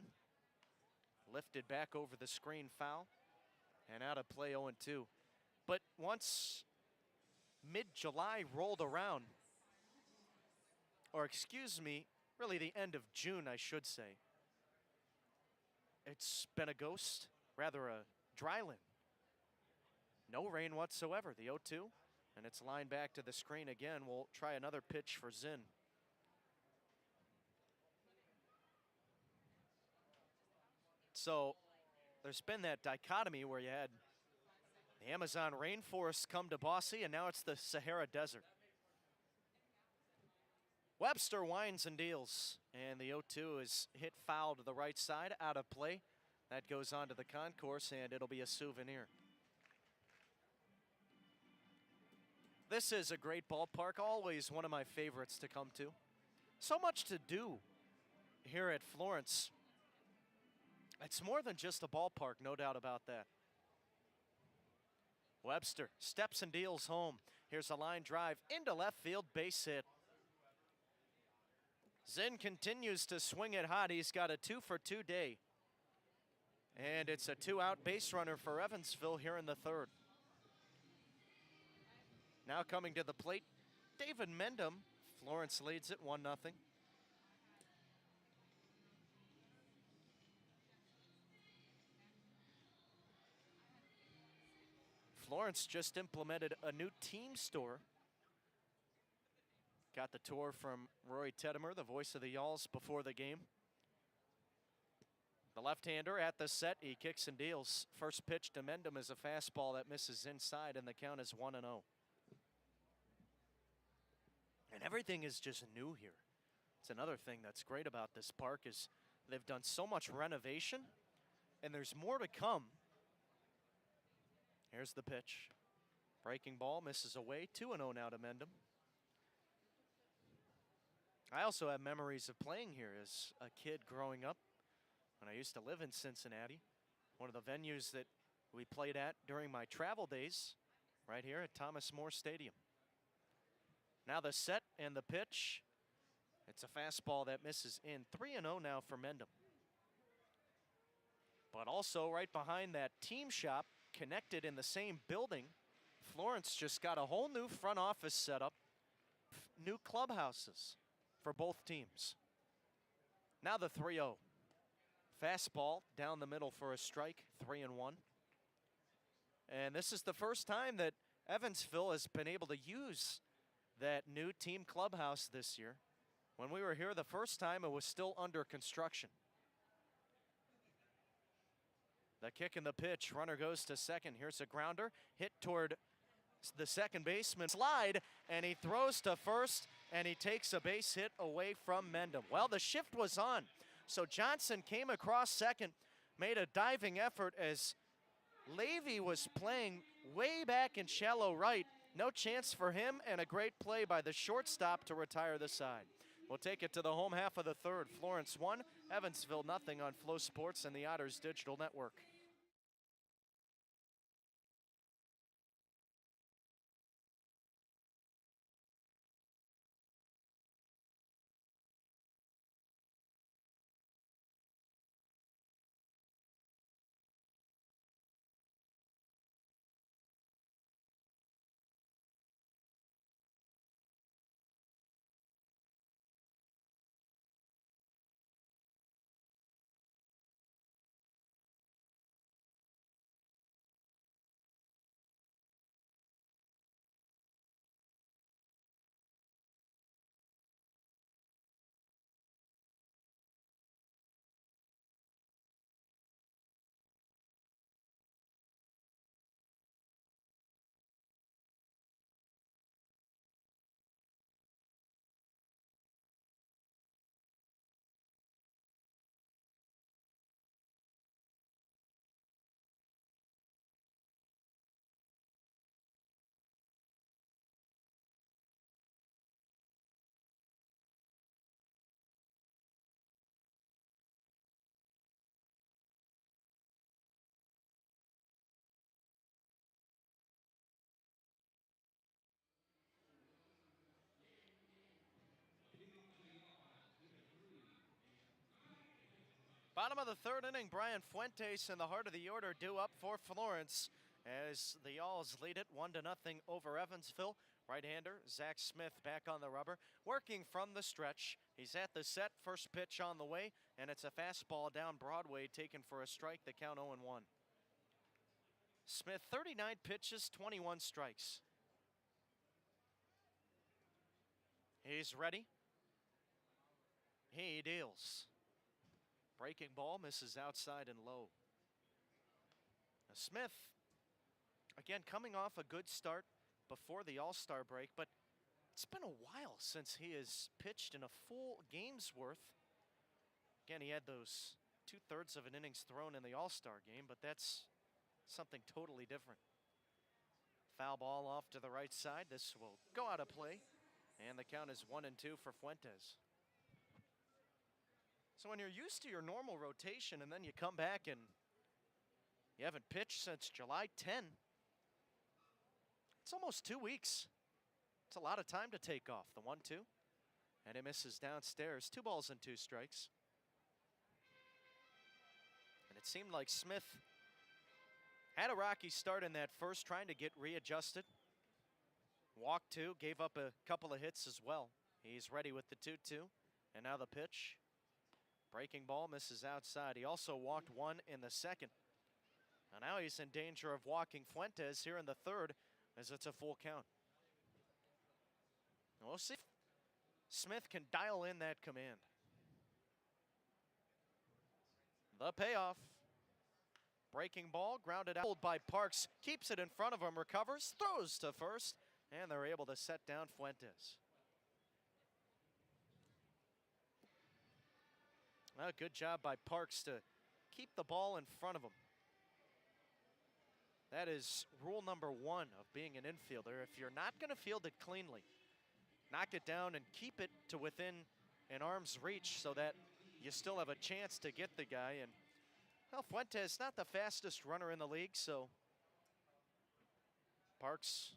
Lifted back over the screen, foul, and out of play 0-2. But once mid-July rolled around, or excuse me, really the end of June, I should say, it's been a ghost, rather a dryland. No rain whatsoever, the 0-2, and it's lined back to the screen again. We'll try another pitch for Zinn. So there's been that dichotomy where you had the Amazon rainforest come to Bosse, and now it's the Sahara Desert. Webster winds and deals, and the 0-2 is hit foul to the right side, out of play. That goes on to the concourse, and it'll be a souvenir. This is a great ballpark, always one of my favorites to come to. So much to do here at Florence. It's more than just a ballpark, no doubt about that. Webster steps and deals home. Here's a line drive into left field, base hit. Zinn continues to swing it hot. He's got a 2-for-2 day. And it's a 2-out base runner for Evansville here in the third. Now coming to the plate, David Mendham. Florence leads it 1-0. Florence just implemented a new team store. Got the tour from Roy Teddemer, the voice of the Y'alls, before the game. The left-hander at the set, he kicks and deals. First pitch to Mendham is a fastball that misses inside, and the count is 1-0. And everything is just new here. It's another thing that's great about this park is they've done so much renovation, and there's more to come. Here's the pitch. Breaking ball misses away. 2-0 now to Mendham. I also have memories of playing here as a kid growing up when I used to live in Cincinnati. One of the venues that we played at during my travel days, right here at Thomas More Stadium. Now the set and the pitch. It's a fastball that misses in. 3-0 now for Mendham. But also right behind that team shop, connected in the same building, Florence just got a whole new front office setup, new clubhouses for both teams. Now the 3-0. Fastball down the middle for a strike, 3-1. And this is the first time that Evansville has been able to use that new team clubhouse this year. When we were here the first time, it was still under construction. The kick and the pitch, runner goes to second. Here's a grounder, hit toward the second baseman. Slide, and he throws to first, and he takes a base hit away from Mendham. Well, the shift was on, so Johnson came across second, made a diving effort as Levy was playing way back in shallow right. No chance for him, and a great play by the shortstop to retire the side. We'll take it to the home half of the third. Florence 1, Evansville 0 on Flow Sports and the Otters Digital Network. Bottom of the third inning, Brian Fuentes in the heart of the order due up for Florence as the Alls lead it 1-0 over Evansville. Right-hander Zach Smith back on the rubber, working from the stretch. He's at the set, first pitch on the way, and it's a fastball down Broadway taken for a strike, the count 0-1. Smith, 39 pitches, 21 strikes. He's ready. He deals. Breaking ball misses outside and low. Now Smith, again, coming off a good start before the All-Star break, but it's been a while since he has pitched in a full game's worth. Again, he had those 2/3 of an innings thrown in the All-Star game, but that's something totally different. Foul ball off to the right side. This will go out of play, and the count is 1-2 for Fuentes. So when you're used to your normal rotation and then you come back and you haven't pitched since July 10, it's almost 2 weeks. It's a lot of time to take off. The 1-2, and it misses downstairs. 2 balls and 2 strikes. And it seemed like Smith had a rocky start in that first, trying to get readjusted. Walked 2, gave up a couple of hits as well. He's ready with the 2-2, and now the pitch. Breaking ball misses outside. He also walked 1 in the second. And now he's in danger of walking Fuentes here in the third, as it's a full count. We'll see if Smith can dial in that command. The payoff. Breaking ball, grounded out by Parks, keeps it in front of him, recovers, throws to first, and they're able to set down Fuentes. Well, good job by Parks to keep the ball in front of him. That is rule number 1 of being an infielder. If you're not going to field it cleanly, knock it down and keep it to within an arm's reach so that you still have a chance to get the guy. And well, Fuentes not the fastest runner in the league, so Parks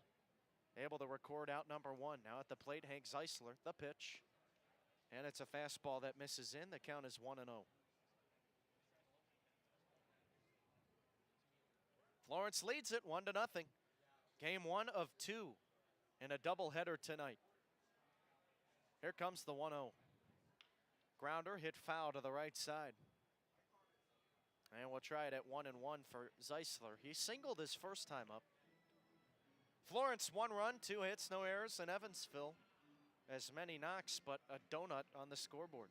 able to record out number 1. Now at the plate, Hank Zeisler, the pitch. And it's a fastball that misses in. The count is 1-0. Florence leads it 1-0. Game 1 of 2 in a doubleheader tonight. Here comes the 1-0. Grounder hit foul to the right side. And we'll try it at 1-1 for Zeisler. He singled his first time up. Florence 1 run, 2 hits, no errors, and Evansville as many knocks, but a donut on the scoreboard.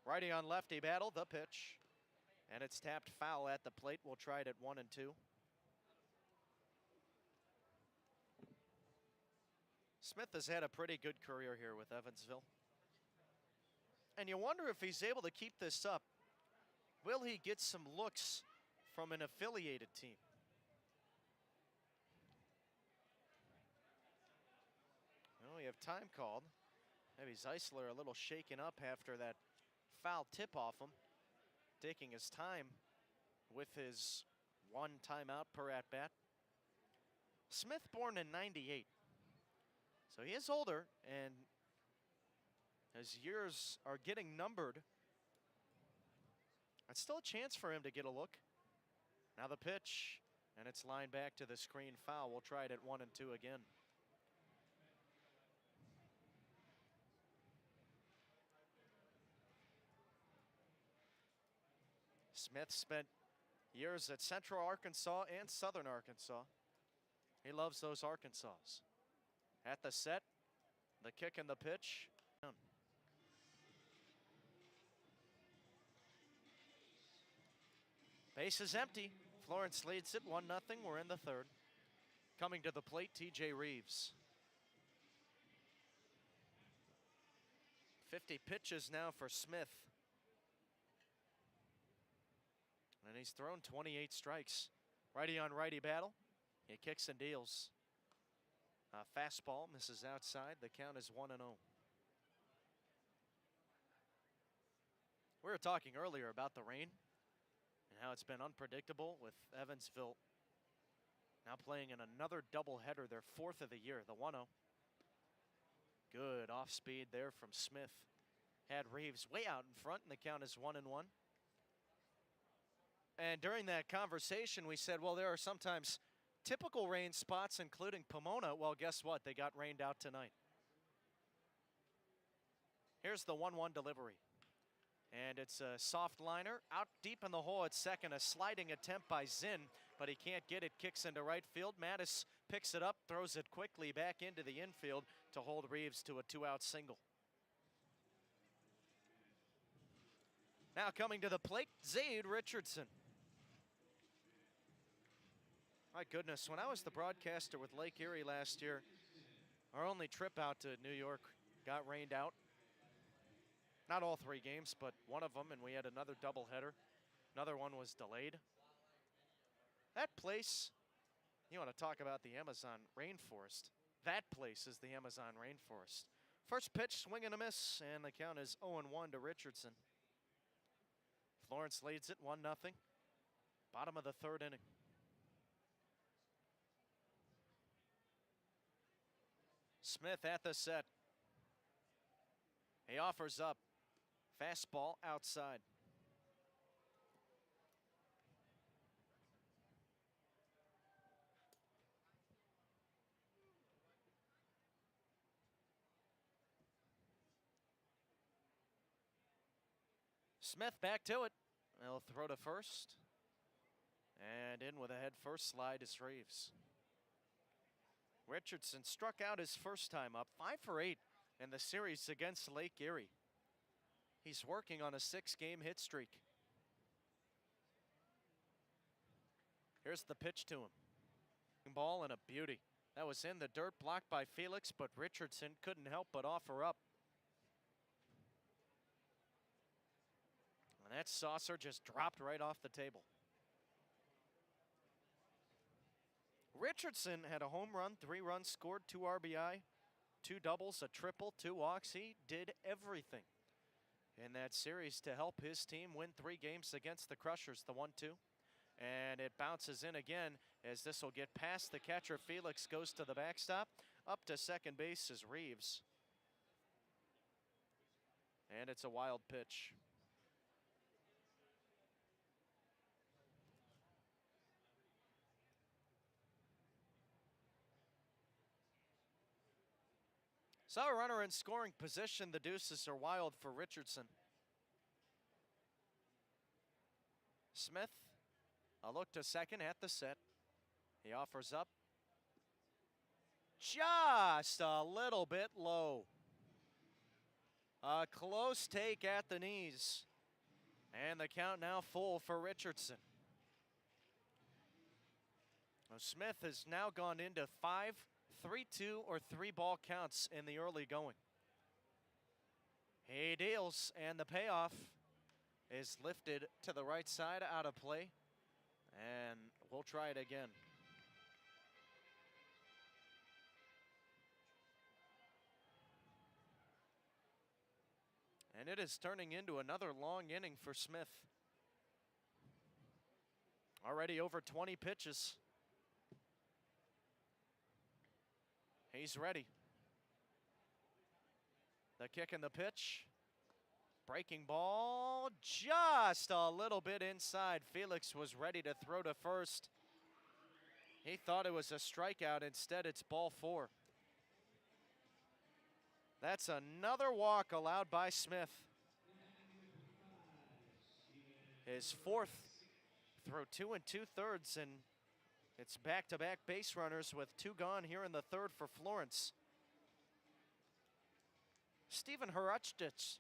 Righty on lefty battle, the pitch. And it's tapped foul at the plate. We'll try it at 1-2. Smith has had a pretty good career here with Evansville. And you wonder if he's able to keep this up. Will he get some looks from an affiliated team? Well, we have time called. Maybe Zeisler a little shaken up after that foul tip off him. Taking his time with his 1 timeout per at-bat. Smith born in '98. So he is older, and his years are getting numbered. It's still a chance for him to get a look. Now the pitch, and it's lined back to the screen foul. We'll try it at 1-2 again. Smith spent years at Central Arkansas and Southern Arkansas. He loves those Arkansas. At the set, the kick and the pitch. Base is empty. Florence leads it 1-0. We're in the third. Coming to the plate, TJ Reeves. 50 pitches now for Smith. And he's thrown 28 strikes. Righty on righty battle. He kicks and deals. Fastball misses outside. The count is 1-0. We were talking earlier about the rain and how it's been unpredictable with Evansville now playing in another doubleheader, their 4th of the year, the 1-0. Good off speed there from Smith. Had Reeves way out in front, and the count is 1-1. And during that conversation, we said, well, there are sometimes typical rain spots, including Pomona. Well, guess what? They got rained out tonight. Here's the 1-1 delivery. And it's a soft liner out deep in the hole at second. A sliding attempt by Zinn, but he can't get it. Kicks into right field. Mattis picks it up, throws it quickly back into the infield to hold Reeves to a 2-out single. Now coming to the plate, Zaid Richardson. My goodness, when I was the broadcaster with Lake Erie last year, our only trip out to New York got rained out. Not all 3 games, but one of them, and we had another doubleheader. Another one was delayed. That place, you want to talk about the Amazon rainforest. That place is the Amazon rainforest. First pitch, swing and a miss, and the count is 0-1 to Richardson. Florence leads it 1-0. Bottom of the 3rd inning. Smith at the set. He offers up. Fastball outside. Smith back to it. He'll throw to first. And in with a head first slide is Reeves. Richardson struck out his first time up, 5 for 8 in the series against Lake Erie. He's working on a 6-game hit streak. Here's the pitch to him. Ball and a beauty. That was in the dirt, blocked by Felix, but Richardson couldn't help but offer up. And that saucer just dropped right off the table. Richardson had a home run, 3 runs scored, 2 RBI, 2 doubles, a triple, 2 walks. He did everything in that series to help his team win 3 games against the Crushers, the 1-2. And it bounces in again as this will get past the catcher. Felix goes to the backstop. Up to second base is Reeves. And it's a wild pitch. So a runner in scoring position. The deuces are wild for Richardson. Smith, a look to second at the set. He offers up. Just a little bit low. A close take at the knees. And the count now full for Richardson. Smith has now gone into 5 3-2 or 3-ball counts in the early going. He deals, and the payoff is lifted to the right side out of play. And we'll try it again. And it is turning into another long inning for Smith. Already over 20 pitches. He's ready. The kick and the pitch. Breaking ball just a little bit inside. Felix was ready to throw to first. He thought it was a strikeout. Instead, it's ball 4. That's another walk allowed by Smith. His 4th through 2 2/3, and it's back-to-back base runners with 2 gone here in the 3rd for Florence. Stephen Hrustich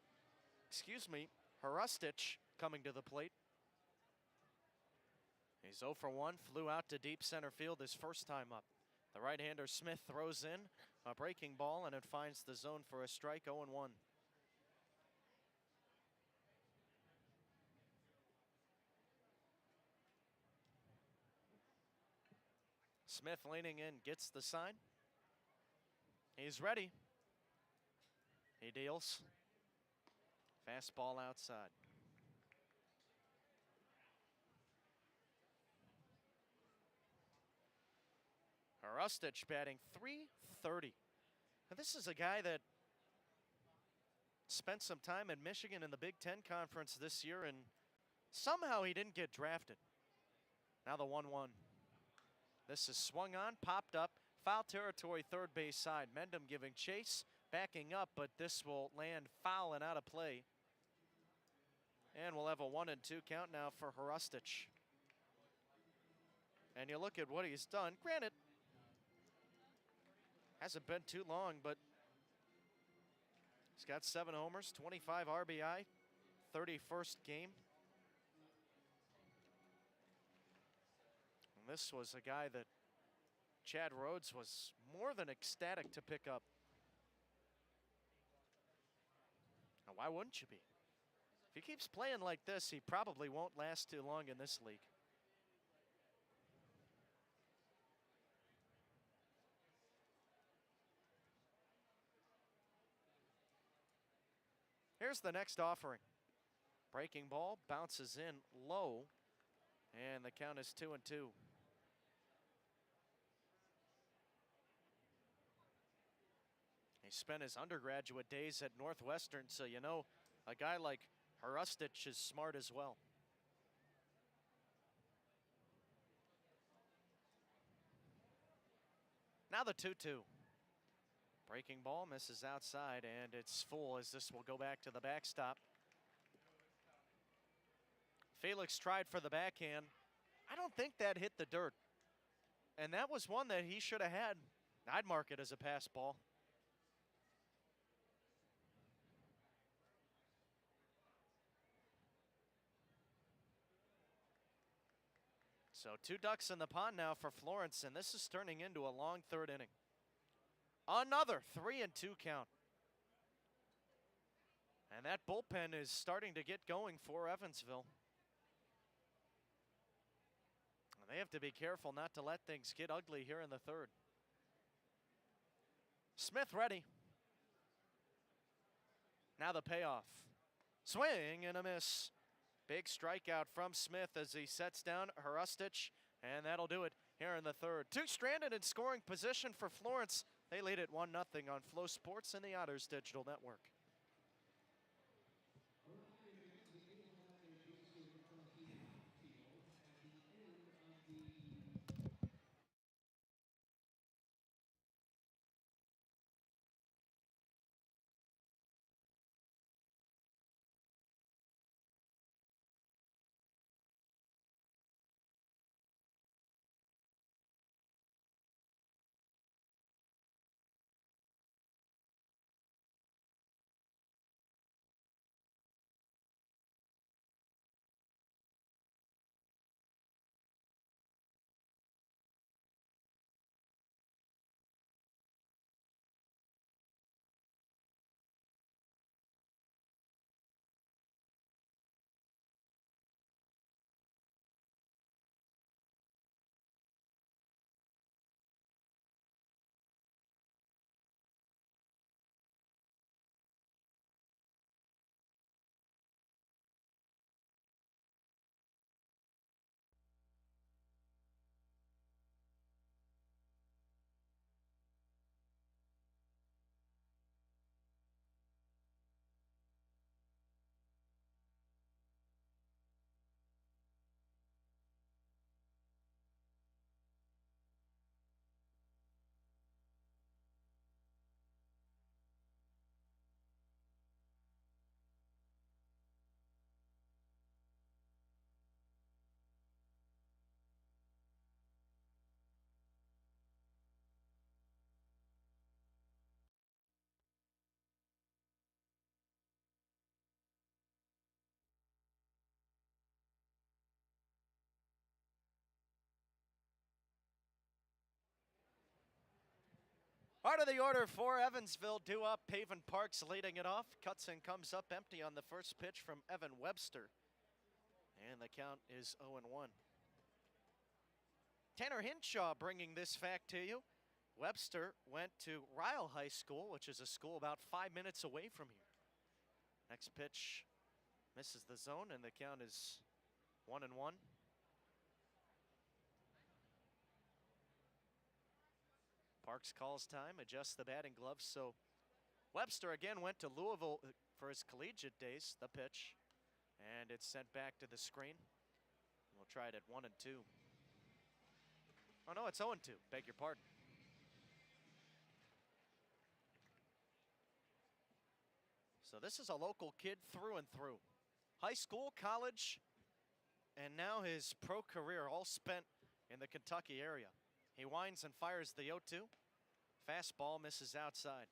coming to the plate. He's 0 for 1, flew out to deep center field his first time up. The right-hander Smith throws in a breaking ball, and it finds the zone for a strike, 0-1. Smith leaning in, gets the sign. He's ready. He deals. Fastball outside. Hrustich batting .330. Now this is a guy that spent some time in Michigan in the Big Ten Conference this year, and somehow he didn't get drafted. Now the 1-1. This is swung on, popped up, foul territory, third base side. Mendham giving chase, backing up, but this will land foul and out of play. And we'll have a 1-2 count now for Hrustic. And you look at what he's done. Granted, hasn't been too long, but he's got 7 homers, 25 RBI, 31st game. And this was a guy that Chad Rhodes was more than ecstatic to pick up. Now, why wouldn't you be? If he keeps playing like this, he probably won't last too long in this league. Here's the next offering. Breaking ball, bounces in low, and the count is 2-2. He spent his undergraduate days at Northwestern, so you know a guy like Hrustic is smart as well. Now the 2-2. Breaking ball misses outside, and it's full as this will go back to the backstop. Felix tried for the backhand. I don't think that hit the dirt. And that was one that he should have had. I'd mark it as a pass ball. So 2 ducks in the pond now for Florence, and this is turning into a long third inning. Another 3-2 count. And that bullpen is starting to get going for Evansville. They have to be careful not to let things get ugly here in the third. Smith ready. Now the payoff. Swing and a miss. Big strikeout from Smith as he sets down Hrustic, and that'll do it here in the third. 2 stranded in scoring position for Florence. They lead it 1-0 on Flow Sports and the Otters Digital Network. Part of the order for Evansville, due up. Paven Parks leading it off. Cuts and comes up empty on the first pitch from Evan Webster. And the count is 0-1. Tanner Hinshaw bringing this fact to you. Webster went to Ryle High School, which is a school about 5 minutes away from here. Next pitch misses the zone, and the count is 1-1. Parks calls time, adjusts the batting gloves, so Webster again went to Louisville for his collegiate days, the pitch. And it's sent back to the screen. We'll try it at 1-2. Oh no, it's 0-2, beg your pardon. So this is a local kid through and through. High school, college, and now his pro career all spent in the Kentucky area. He winds and fires the 0-2. Fastball misses outside.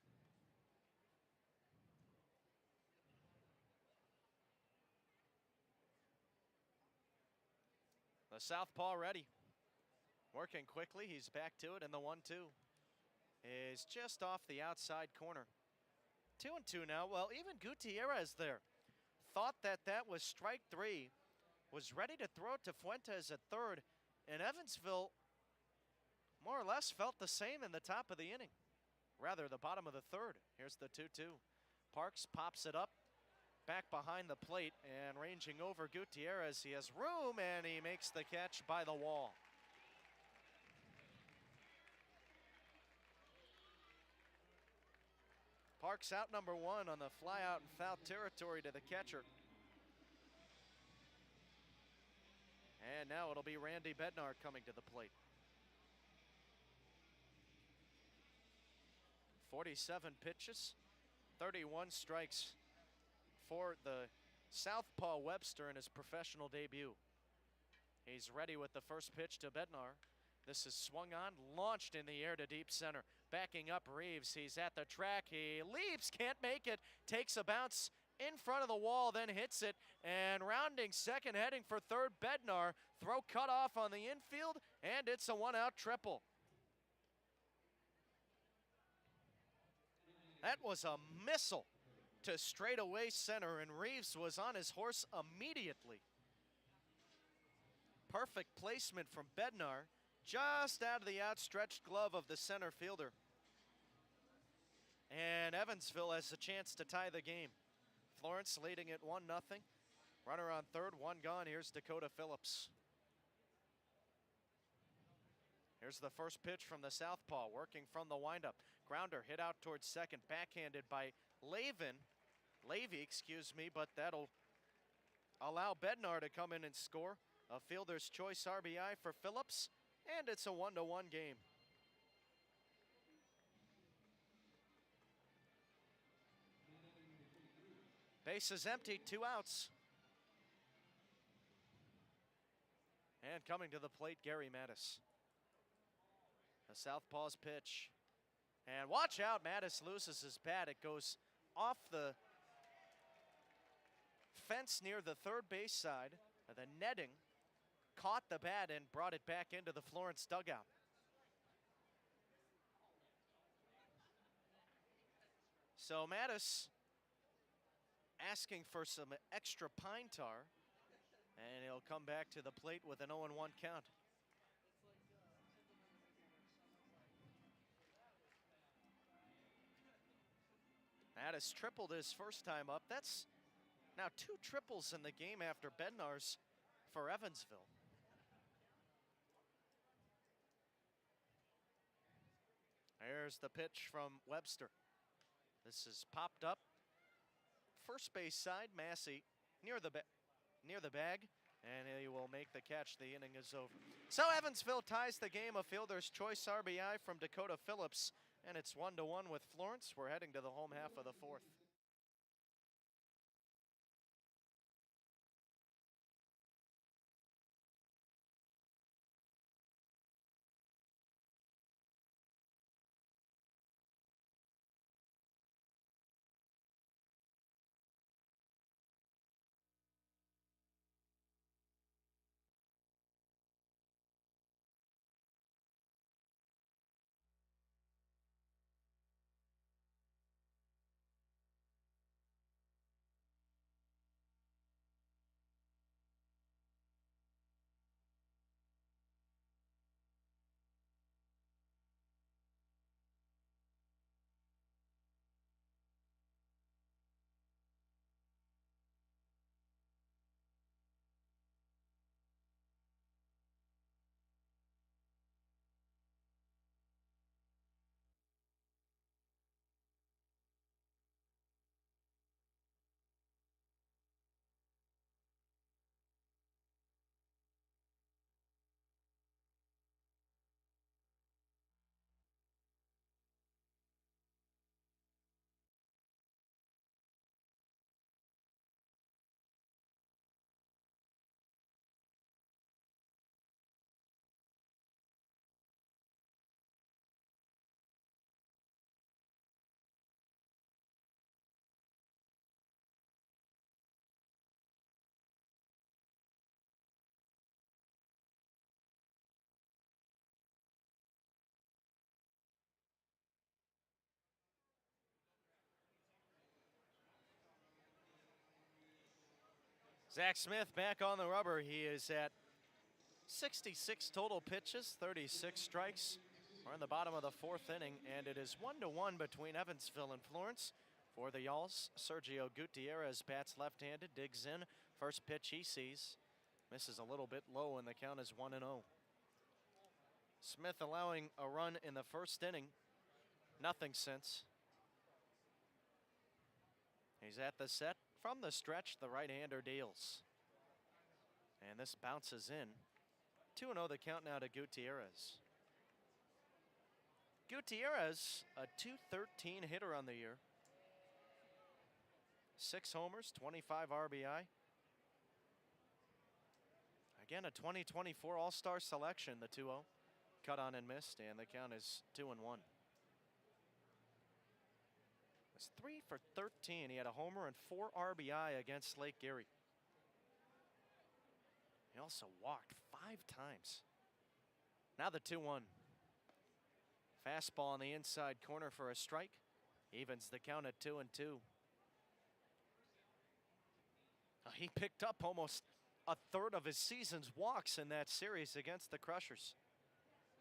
The southpaw ready. Working quickly, he's back to it, and the 1-2 is just off the outside corner. 2-2 now. Well, even Gutierrez there thought that was strike three, was ready to throw it to Fuentes at third, and Evansville more or less felt the same in the top of the inning. Rather, the bottom of the third. Here's the 2-2. Parks pops it up back behind the plate and ranging over Gutierrez. He has room and he makes the catch by the wall. Parks out number one on the fly out in foul territory to the catcher. And now it'll be Randy Bednar coming to the plate. 47 pitches, 31 strikes for the southpaw Webster in his professional debut. He's ready with the first pitch to Bednar. This is swung on, launched in the air to deep center. Backing up Reeves, he's at the track, he leaps, can't make it, takes a bounce in front of the wall, then hits it, and rounding second, heading for third, Bednar. Throw cut off on the infield, and it's a one-out triple. That was a missile to straightaway center, and Reeves was on his horse immediately. Perfect placement from Bednar, just out of the outstretched glove of the center fielder. And Evansville has a chance to tie the game. Florence leading it 1-0. Runner on third, one gone. Here's Dakota Phillips. Here's the first pitch from the southpaw, working from the windup. Grounder hit out towards second, backhanded by Levy, but that'll allow Bednar to come in and score. A fielder's choice RBI for Phillips, and it's a 1-1 game. Base is empty, 2 outs. And coming to the plate, Gary Mattis. The southpaw's pitch. And watch out, Mattis loses his bat. It goes off the fence near the third base side. The netting caught the bat and brought it back into the Florence dugout. So Mattis asking for some extra pine tar, and he'll come back to the plate with an 0-1 count. Mattis tripled his first time up. That's now 2 triples in the game after Bednar's for Evansville. There's the pitch from Webster. This is popped up. First base side, Massey near the bag, and he will make the catch. The inning is over. So Evansville ties the game. A fielder's choice RBI from Dakota Phillips, and it's 1-1 with Florence. We're heading to the home half of the fourth. Zach Smith back on the rubber. He is at 66 total pitches, 36 strikes. We're in the bottom of the fourth inning, and it is 1-1 between Evansville and Florence. For the Y'alls, Sergio Gutierrez bats left-handed, digs in. First pitch he sees, misses a little bit low, and the count is 1-0. Smith allowing a run in the first inning, nothing since. He's at the set. From the stretch, the right-hander deals. And this bounces in. 2-0 the count now to Gutierrez. Gutierrez, a .213 hitter on the year. 6 homers, 25 RBI. Again, a 2024 All-Star selection, the 2-0. Cut on and missed, and the count is 2-1. Was 3 for 13. He had a homer and 4 RBI against Lake Erie. He also walked 5 times. Now the 2-1. Fastball on the inside corner for a strike. Evens the count at 2-2. He picked up almost a third of his season's walks in that series against the Crushers.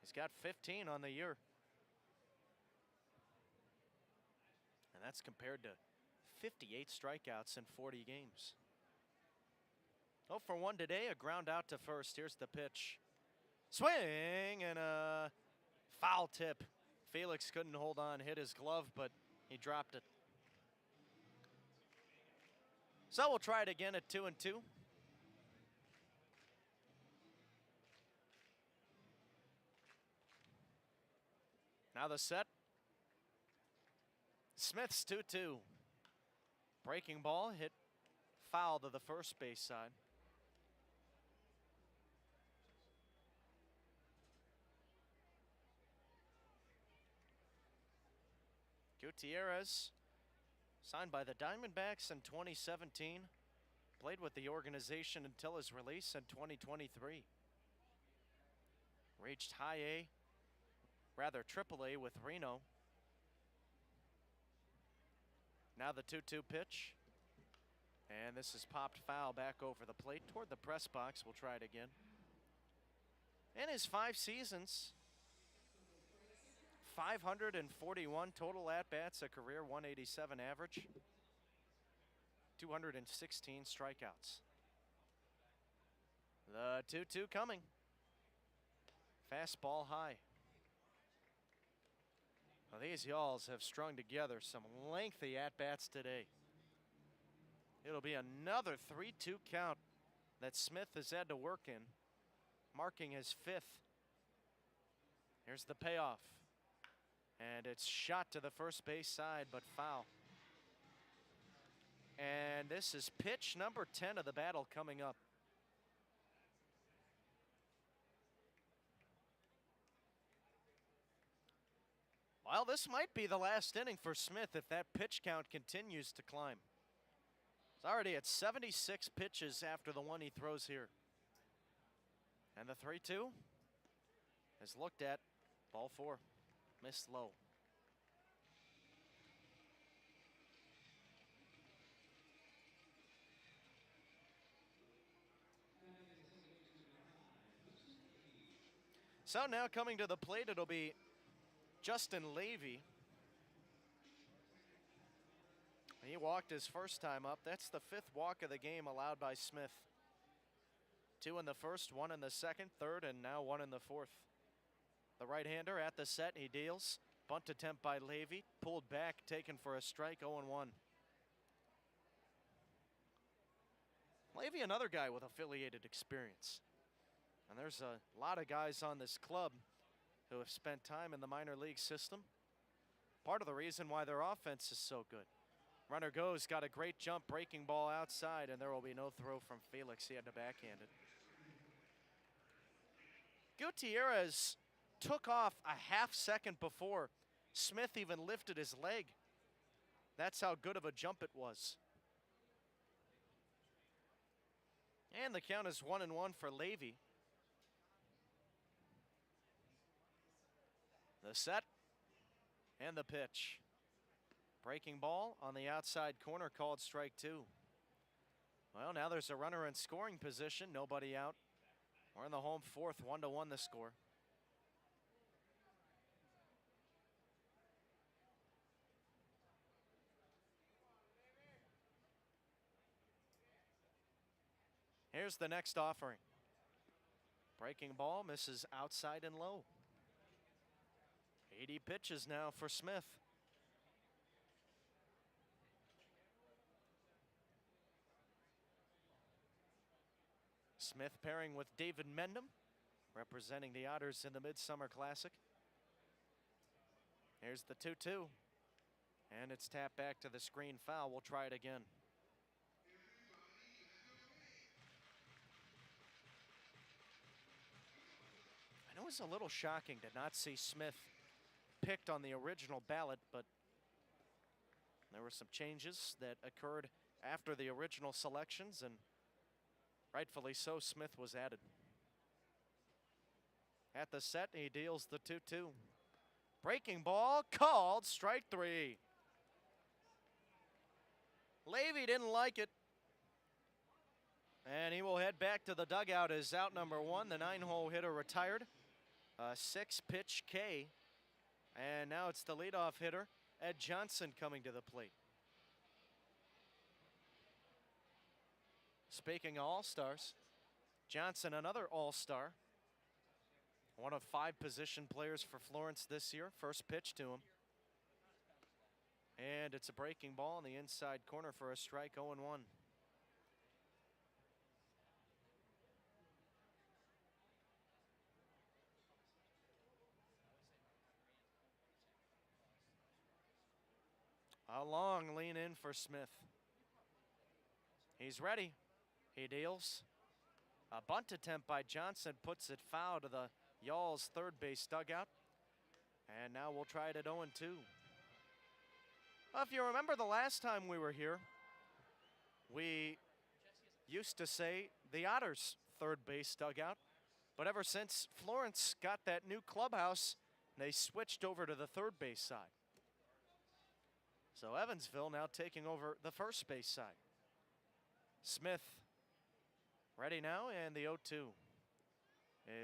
He's got 15 on the year. And that's compared to 58 strikeouts in 40 games. 0 for 1 today, a ground out to first. Here's the pitch. Swing and a foul tip. Felix couldn't hold on, hit his glove, but he dropped it. So we'll try it again at 2-2. Now the set. Smith's 2-2. Breaking ball hit foul to the first base side. Gutierrez, signed by the Diamondbacks in 2017, played with the organization until his release in 2023. Reached high A, rather triple A with Reno. Now the 2-2 pitch. And this is popped foul back over the plate toward the press box. We'll try it again. In his 5 seasons, 541 total at-bats, a career 187 average, 216 strikeouts. The 2-2 coming. Fastball high. Well, these Y'alls have strung together some lengthy at-bats today. It'll be another 3-2 count that Smith has had to work in, marking his 5th. Here's the payoff. And it's shot to the first base side, but foul. And this is pitch number 10 of the battle coming up. Well, this might be the last inning for Smith if that pitch count continues to climb. He's already at 76 pitches after the one he throws here. And the 3-2 is looked at. Ball 4. Missed low. So now coming to the plate, it'll be Justin Levy. He walked his first time up. That's the 5th walk of the game allowed by Smith. 2 in the first, 1 in the second, 3rd, and now 1 in the 4th. The right-hander at the set, he deals. Bunt attempt by Levy, pulled back, taken for a strike, 0-1. Levy, another guy with affiliated experience. And there's a lot of guys on this club who have spent time in the minor league system. Part of the reason why their offense is so good. Runner goes, got a great jump, breaking ball outside, and there will be no throw from Felix. He had to backhand it. Gutierrez took off a half second before Smith even lifted his leg. That's how good of a jump it was. And the count is 1-1 for Levy. The set and the pitch. Breaking ball on the outside corner, called strike 2. Well, now there's a runner in scoring position, nobody out. We're in the home fourth, 1-1 the score. Here's the next offering. Breaking ball, misses outside and low. 80 pitches now for Smith. Smith pairing with David Mendham, representing the Otters in the Midsummer Classic. Here's the 2-2. And it's tapped back to the screen, foul. We'll try it again. I know it's a little shocking to not see Smith picked on the original ballot, but there were some changes that occurred after the original selections, and rightfully so, Smith was added. At the set, he deals the 2-2. Breaking ball, called, strike three. Levy didn't like it. And he will head back to the dugout as out number one. The 9-hole hitter retired. A 6-pitch K. And now it's the leadoff hitter, Ed Johnson, coming to the plate. Speaking of all-stars, Johnson, another all-star. One of 5 position players for Florence this year. First pitch to him. And it's a breaking ball in the inside corner for a strike, 0-1. A long lean in for Smith. He's ready. He deals. A bunt attempt by Johnson puts it foul to the Y'all's third base dugout. And now we'll try it at 0-2. Well, if you remember the last time we were here, we used to say the Otters' third base dugout. But ever since Florence got that new clubhouse, they switched over to the third base side. So Evansville now taking over the first base side. Smith ready now, and the 0-2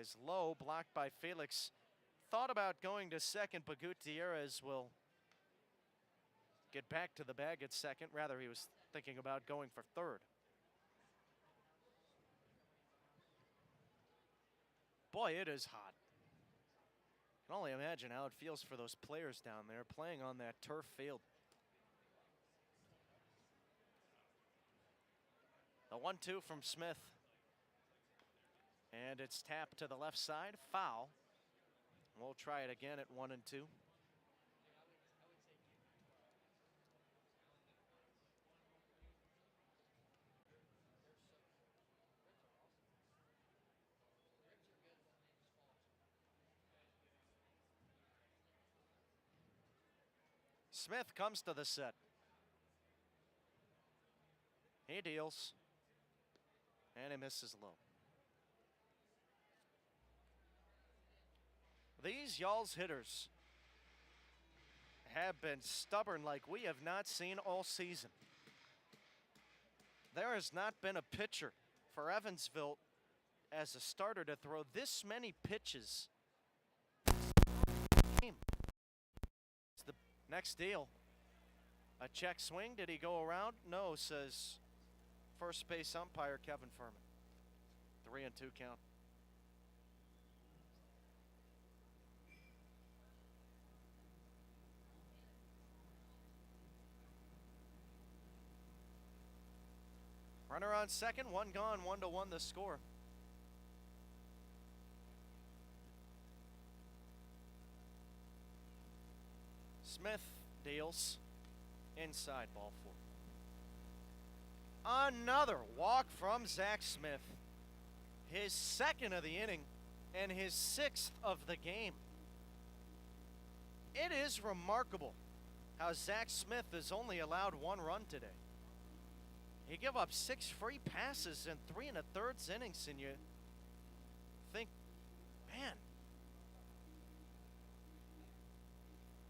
is low, blocked by Felix. Thought about going to second, but Gutierrez will get back to the bag at second. Rather, he was thinking about going for third. Boy, it is hot. I can only imagine how it feels for those players down there playing on that turf field. The 1-2 from Smith. And it's tapped to the left side, foul. We'll try it again at 1-2. Smith comes to the set. He deals. And he misses low. These Y'all's hitters have been stubborn like we have not seen all season. There has not been a pitcher for Evansville as a starter to throw this many pitches. It's the next deal. A check swing. Did he go around? No, says first base umpire Kevin Furman. 3-2 count. Runner on second, one gone, 1-1 the score. Smith deals. Inside, ball 4. Another walk from Zach Smith. His second of the inning and his 6th of the game. It is remarkable how Zach Smith has only allowed 1 run today. He gave up 6 free passes in 3 1/3 innings, and you think, man,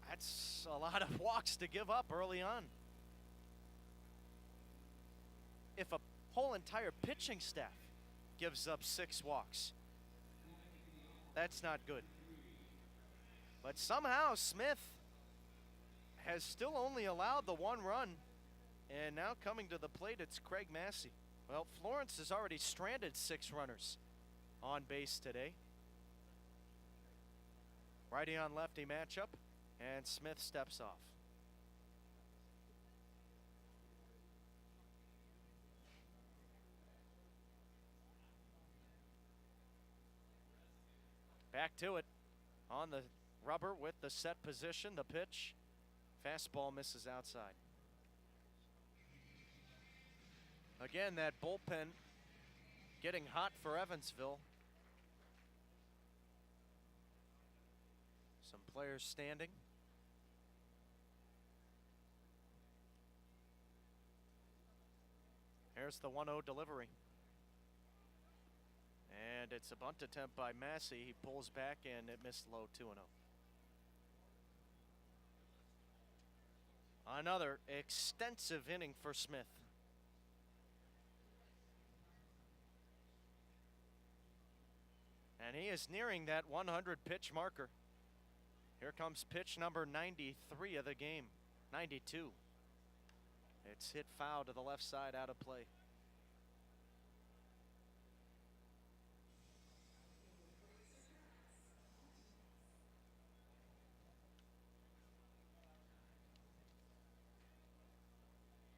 that's a lot of walks to give up early on. If a whole entire pitching staff gives up 6 walks. That's not good. But somehow Smith has still only allowed the 1 run. And now coming to the plate, it's Craig Massey. Well, Florence has already stranded 6 runners on base today. Righty on lefty matchup, and Smith steps off. Back to it on the rubber with the set position, the pitch. Fastball misses outside. Again, that bullpen getting hot for Evansville. Some players standing. Here's the 1-0 delivery. And it's a bunt attempt by Massey. He pulls back and it missed low, 2-0. Another extensive inning for Smith. And he is nearing that 100 pitch marker. Here comes pitch number 93 of the game, 92. It's hit foul to the left side, out of play.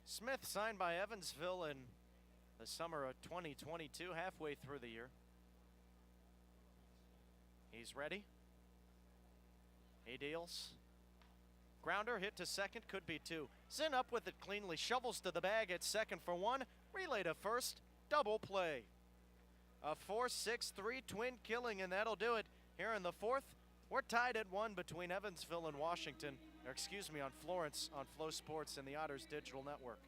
Smith signed by Evansville in the summer of 2022, halfway through the year. He's ready. He deals. Grounder hit to second, could be 2. Zinn up with it cleanly, shovels to the bag at second for 1. Relay to first, double play. A 4-6-3 twin killing, and that'll do it here in the 4th. We're tied at 1 between Evansville and Washington, or excuse me, on Florence on Flow Sports and the Otters Digital Network.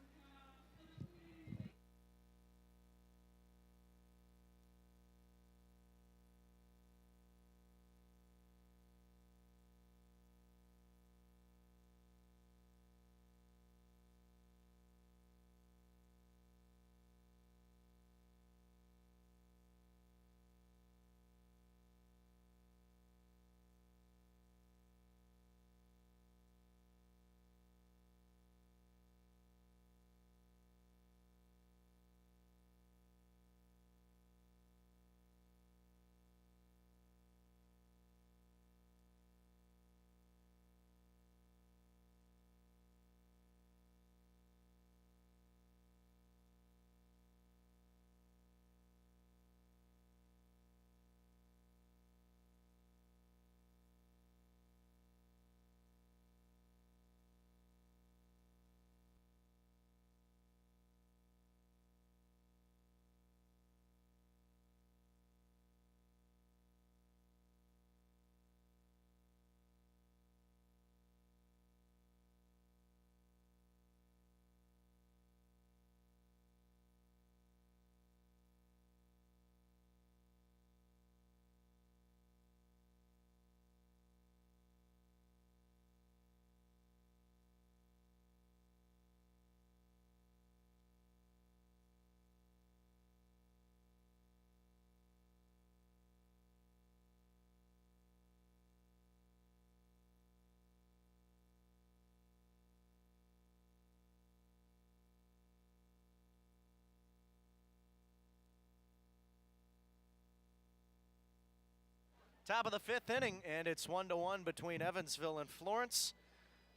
Top of the 5th inning, and it's 1-1 between Evansville and Florence.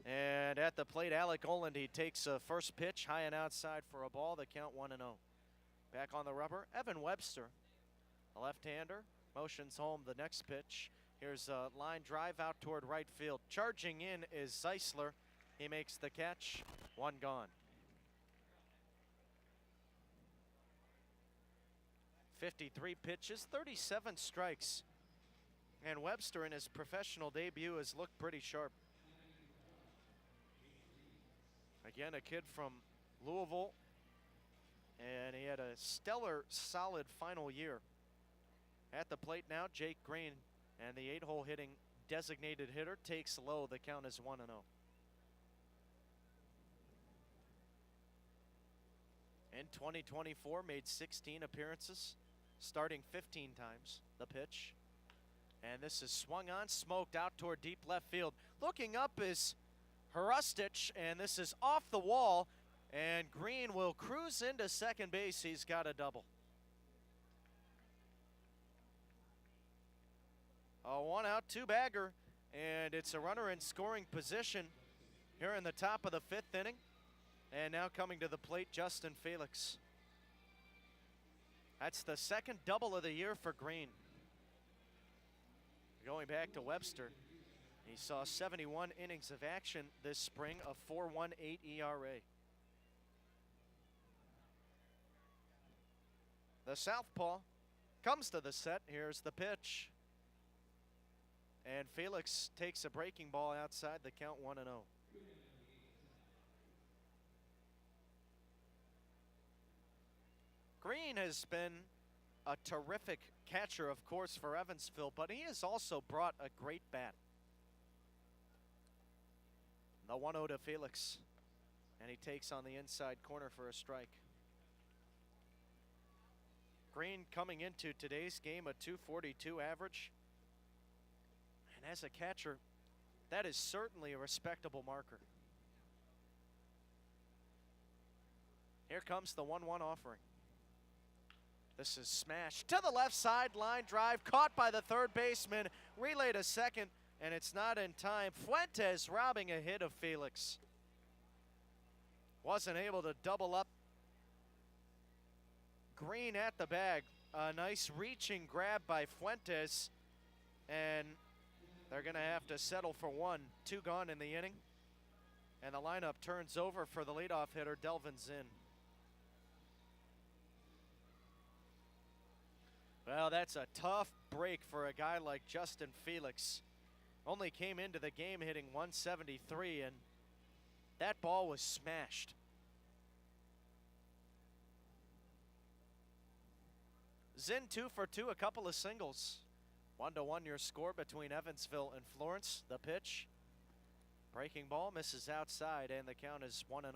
And at the plate, Alec Oland, he takes a first pitch high and outside for a ball. The count 1-0. Back on the rubber, Evan Webster, a left-hander, motions home the next pitch. Here's a line drive out toward right field. Charging in is Zeisler. He makes the catch. 1 gone. 53 pitches, 37 strikes. And Webster in his professional debut has looked pretty sharp. Again, a kid from Louisville, and he had a stellar, solid final year. At the plate now, Jake Green, and the 8-hole hitting designated hitter takes low. The count is 1-0. In 2024, made 16 appearances, starting 15 times. The pitch. And this is swung on, smoked out toward deep left field. Looking up is Hrustic, and this is off the wall. And Green will cruise into second base. He's got a double. A 1-out, 2-bagger, and it's a runner in scoring position here in the top of the 5th inning. And now coming to the plate, Justin Felix. That's the second double of the year for Green. Going back to Webster, he saw 71 innings of action this spring, a 4.18 ERA. The southpaw comes to the set. Here's the pitch. And Felix takes a breaking ball outside, the count 1-0. Green has been a terrific catcher, of course, for Evansville, but he has also brought a great bat. The 1-0 to Felix, and he takes on the inside corner for a strike. Green coming into today's game a .242 average. And as a catcher, that is certainly a respectable marker. Here comes the 1-1 offering. This is smashed to the left side, line drive, caught by the third baseman, relay to second, and it's not in time. Fuentes robbing a hit of Felix. Wasn't able to double up. Green at the bag. A nice reaching grab by Fuentes, and they're going to have to settle for one. 2 gone in the inning, and the lineup turns over for the leadoff hitter, Delvin Zinn. Well, that's a tough break for a guy like Justin Felix. Only came into the game hitting .173, and that ball was smashed. Zinn 2 for 2, a couple of singles. 1-1 your score between Evansville and Florence. The pitch. Breaking ball misses outside, and the count is 1-0.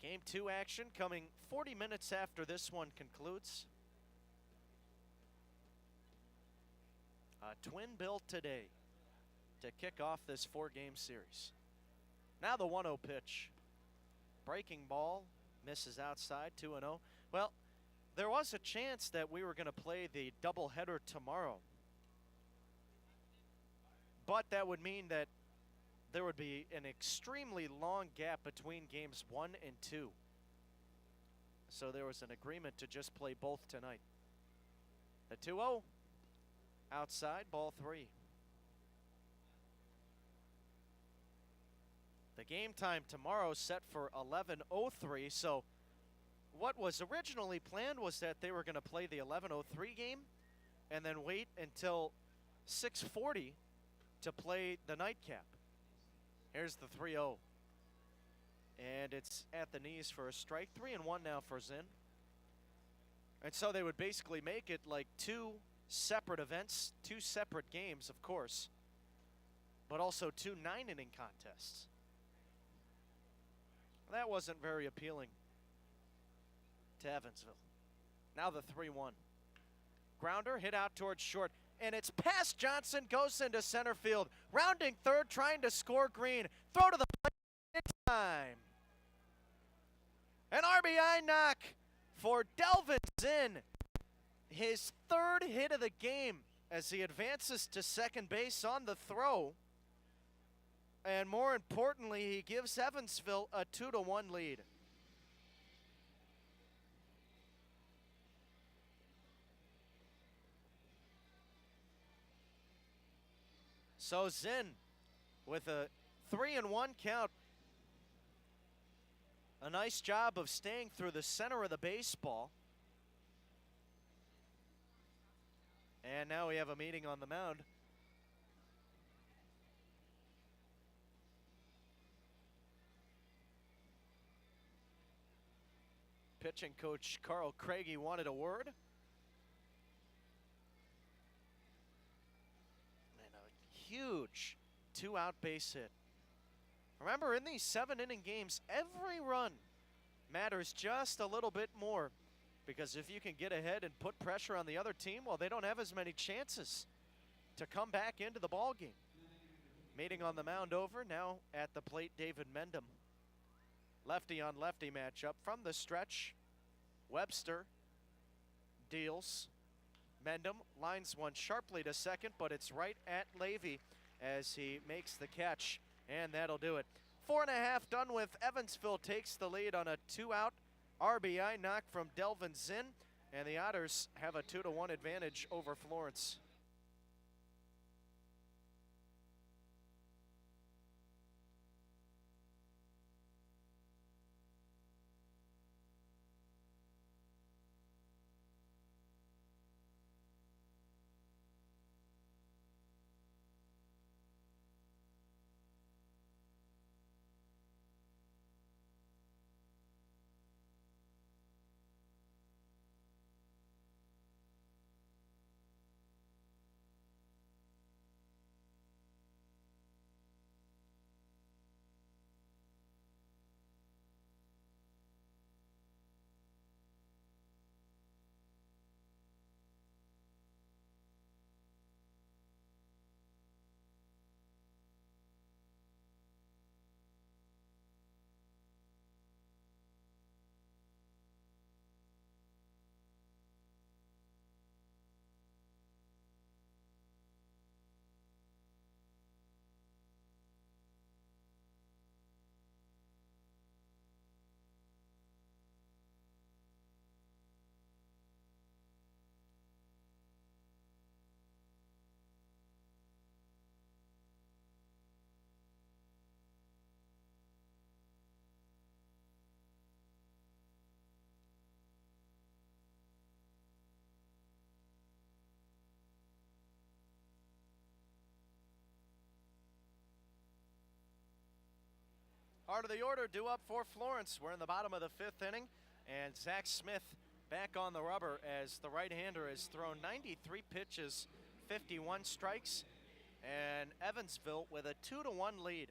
Game 2 action coming 40 minutes after this one concludes. A twin bill today to kick off this 4-game series. Now the 1-0 pitch. Breaking ball misses outside, 2-0. Well, there was a chance that we were going to play the doubleheader tomorrow, but that would mean that there would be an extremely long gap between games 1 and 2. So there was an agreement to just play both tonight. The 2-0. Outside, ball 3. The game time tomorrow set for 11:03, so what was originally planned was that they were going to play the 11:03 game and then wait until 6:40 to play the nightcap. Here's the 3-0. And it's at the knees for a strike. 3-1 now for Zinn. And so they would basically make it like 2 separate events, 2 separate games, of course, but also 2 9-inning contests. That wasn't very appealing to Evansville. Now the 3-1. Grounder hit out towards short, and it's past Johnson, goes into center field. Rounding third, trying to score Green. Throw to the plate in time. An RBI knock for Delvin Zinn. His 3rd hit of the game as he advances to second base on the throw. And more importantly, he gives Evansville a 2-1 lead. So Zinn with a 3-1 count. A nice job of staying through the center of the baseball. And now we have a meeting on the mound. Pitching coach Carl Craigie wanted a word. And a huge 2-out base hit. Remember, in these 7-inning games, every run matters just a little bit more, because if you can get ahead and put pressure on the other team, well, they don't have as many chances to come back into the ball game. Meeting on the mound over, now at the plate, David Mendham. Lefty on lefty matchup from the stretch. Webster deals. Mendham lines one sharply to second, but it's right at Levy as he makes the catch, and that'll do it. 4.5 done with. Evansville takes the lead on a 2-out RBI knock from Delvin Zinn, and the Otters have a 2-1 advantage over Florence. Heart of the order due up for Florence. We're in the bottom of the 5th inning, and Zach Smith back on the rubber as the right-hander has thrown 93 pitches, 51 strikes, and Evansville with a 2-1 lead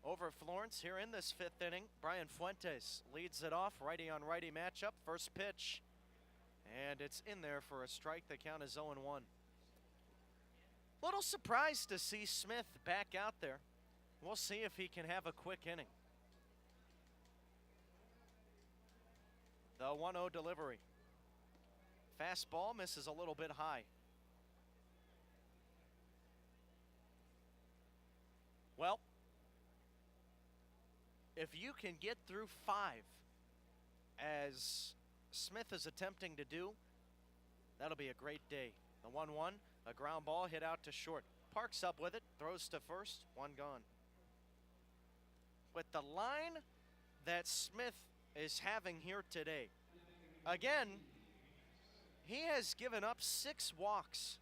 over Florence here in this 5th inning. Brian Fuentes leads it off, righty on righty matchup. First pitch, and it's in there for a strike. The count is 0-1. Little surprised to see Smith back out there. We'll see if he can have a quick inning. The 1-0 delivery. Fastball misses a little bit high. Well, if you can get through 5, as Smith is attempting to do, that'll be a great day. The 1-1, a ground ball hit out to short. Parks up with it, throws to first, one gone. With the line that Smith is having here today, again, he has given up 6 walks,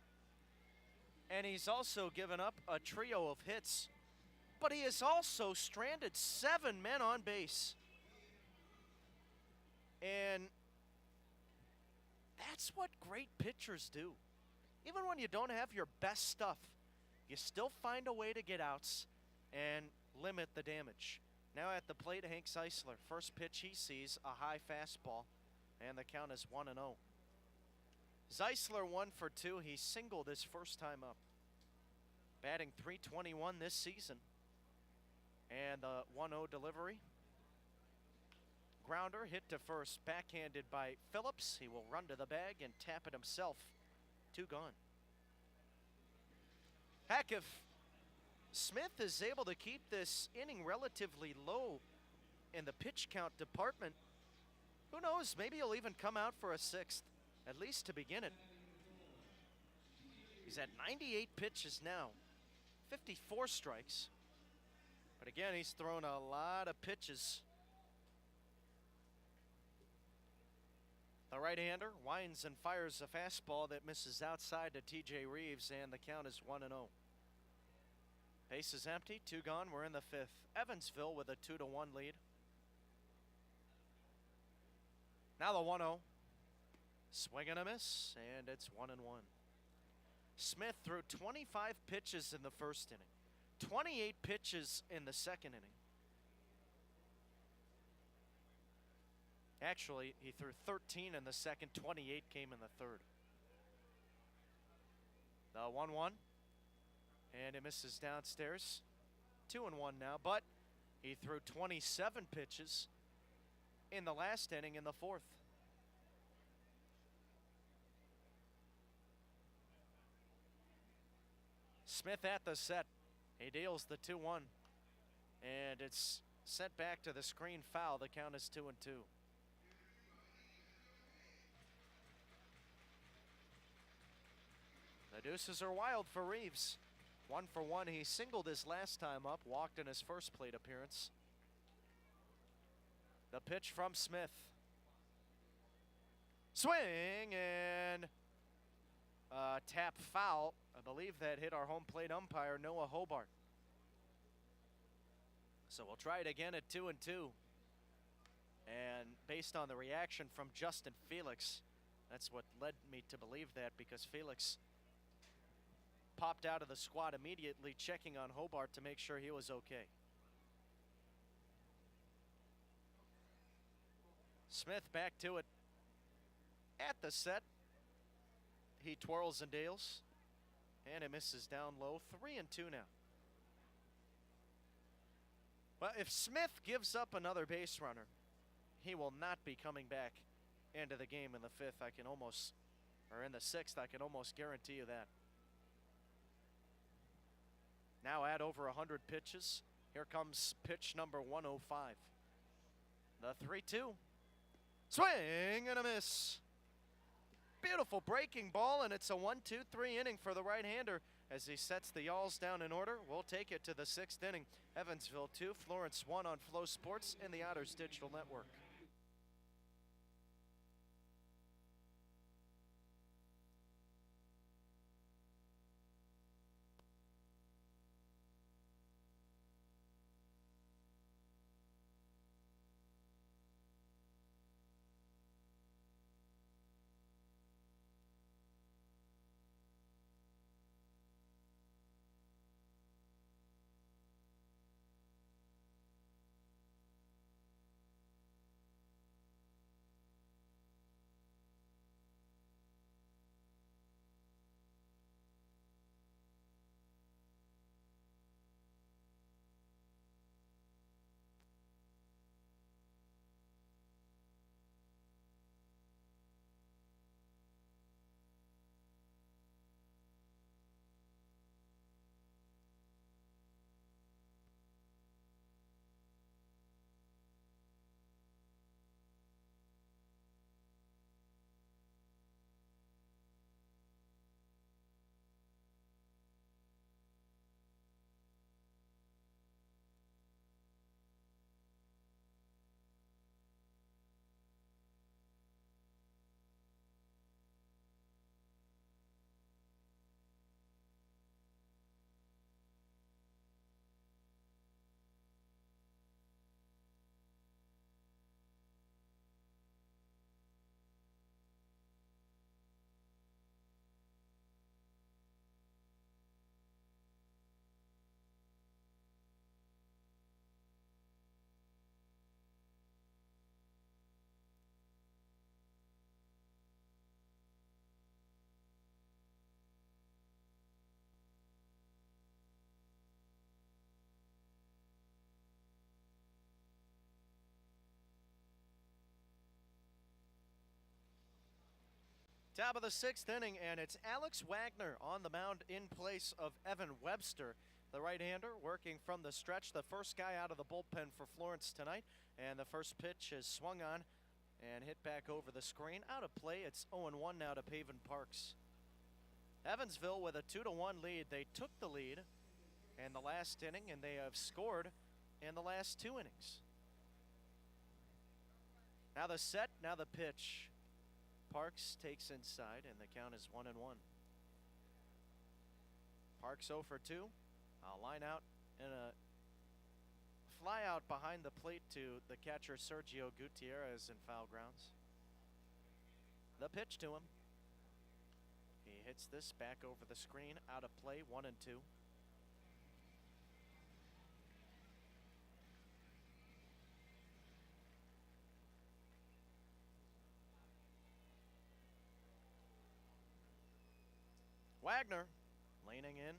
and he's also given up a trio of hits, but he has also stranded 7 men on base. And that's what great pitchers do. Even when you don't have your best stuff, you still find a way to get outs and limit the damage. Now at the plate, Hank Zeisler. First pitch he sees, a high fastball, and the count is 1-0. Zeisler 1 for 2. He singled his first time up. Batting .321 this season. And the 1-0 delivery. Grounder hit to first, backhanded by Phillips. He will run to the bag and tap it himself. 2 gone. Heck, if Smith is able to keep this inning relatively low in the pitch count department, who knows, maybe he'll even come out for a 6th, at least to begin it. He's at 98 pitches now, 54 strikes. But again, he's thrown a lot of pitches. The right-hander winds and fires a fastball that misses outside to TJ Reeves, and the count is 1-0. Base is empty, 2 gone. We're in the 5th. Evansville with a 2-1 lead. Now the 1-0. Swing and a miss, and it's 1-1. Smith threw 25 pitches in the first inning, 28 pitches in the second inning. Actually, he threw 13 in the second, 28 came in the third. The 1-1, and it misses downstairs. 2-1 now, but he threw 27 pitches in the last inning in the fourth. Smith at the set. He deals the 2-1, and it's sent back to the screen foul. The count is 2-2. The deuces are wild for Reeves. 1 for 1. He singled his last time up, walked in his first plate appearance. The pitch from Smith. Swing and tap foul. I believe that hit our home plate umpire, Noah Hobart. So we'll try it again at 2-2. And based on the reaction from Justin Felix, that's what led me to believe that, because Felix popped out of the squad immediately, checking on Hobart to make sure he was okay. Smith back to it at the set. He twirls and deals, and it misses down low. 3-2 now. Well, if Smith gives up another base runner, he will not be coming back into the game in the fifth. In the sixth, I can almost guarantee you that. Now at over 100 pitches. Here comes pitch number 105. The 3-2. Swing and a miss. Beautiful breaking ball, and it's a 1-2-3 inning for the right-hander as he sets the Yalls down in order. We'll take it to the sixth inning. Evansville 2, Florence 1 on Flow Sports and the Otters Digital Network. Top of the sixth inning, and it's Alex Wagner on the mound in place of Evan Webster, the right-hander, working from the stretch. The first guy out of the bullpen for Florence tonight, and the first pitch is swung on and hit back over the screen. Out of play, it's 0-1 now to Paven Parks. Evansville with a 2-1 lead. They took the lead in the last inning, and they have scored in the last two innings. Now the set, now the pitch. Parks takes inside, and the count is 1-1. Parks 0 for 2. A line out and a fly out behind the plate to the catcher Sergio Gutierrez in foul grounds. The pitch to him. He hits this back over the screen, out of play, 1-2. Wagner leaning in.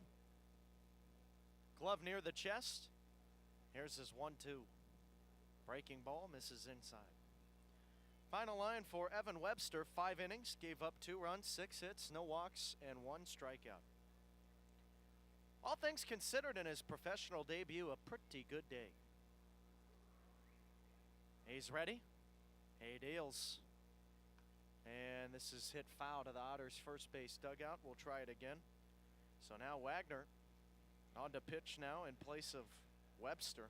Glove near the chest. Here's his 1-2. Breaking ball, misses inside. Final line for Evan Webster, 5 innings, gave up 2 runs, 6 hits, no walks, and 1 strikeout. All things considered, in his professional debut, a pretty good day. He's ready. He deals. And this is hit foul to the Otters' first base dugout. We'll try it again. So now Wagner on to pitch now in place of Webster.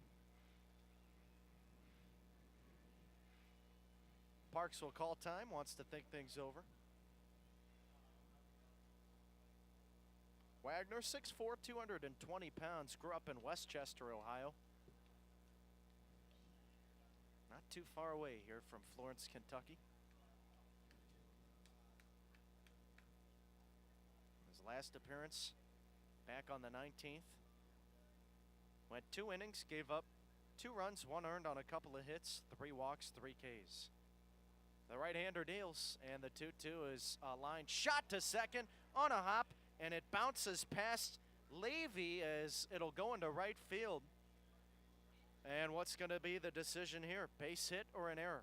Parks will call time, wants to think things over. Wagner, 6'4", 220 pounds, grew up in Westchester, Ohio. Not too far away here from Florence, Kentucky. His last appearance back on the 19th. Went 2 innings, gave up 2 runs, 1 earned on a couple of hits, 3 walks, 3 Ks. The right-hander deals, and the 2-2 is a line shot to second on a hop, and it bounces past Levy as it'll go into right field. And what's going to be the decision here? Base hit or an error?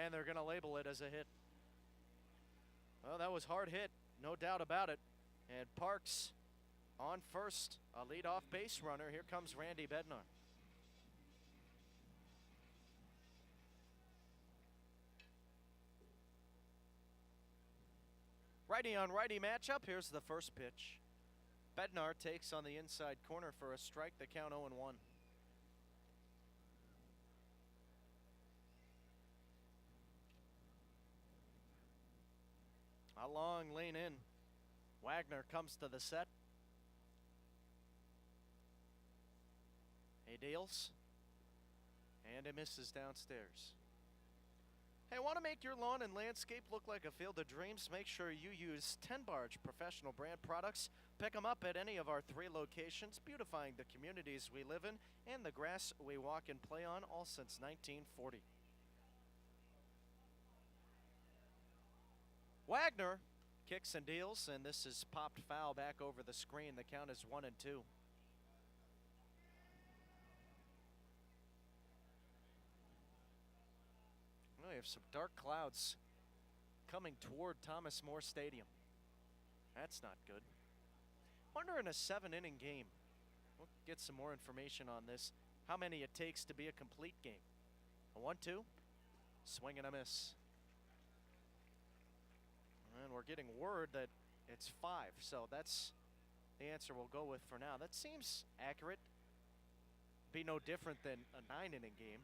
And they're going to label it as a hit. Well, that was hard hit, no doubt about it. And Parks on first, a leadoff base runner. Here comes Randy Bednar. Righty on righty matchup. Here's the first pitch. Bednar takes on the inside corner for a strike. The count 0-1. A long lean in. Wagner comes to the set. He deals. And it misses downstairs. Hey, want to make your lawn and landscape look like a field of dreams? Make sure you use 10 Barge professional brand products. Pick them up at any of our 3 locations, beautifying the communities we live in and the grass we walk and play on, all since 1940. Wagner kicks and deals, and this is popped foul back over the screen. The count is 1-2. We have some dark clouds coming toward Thomas More Stadium. That's not good. Wonder in a 7-inning game, we'll get some more information on this, how many it takes to be a complete game. A 1-2, swing and a miss. And we're getting word that it's 5, so that's the answer we'll go with for now. That seems accurate. Be no different than a 9-inning game.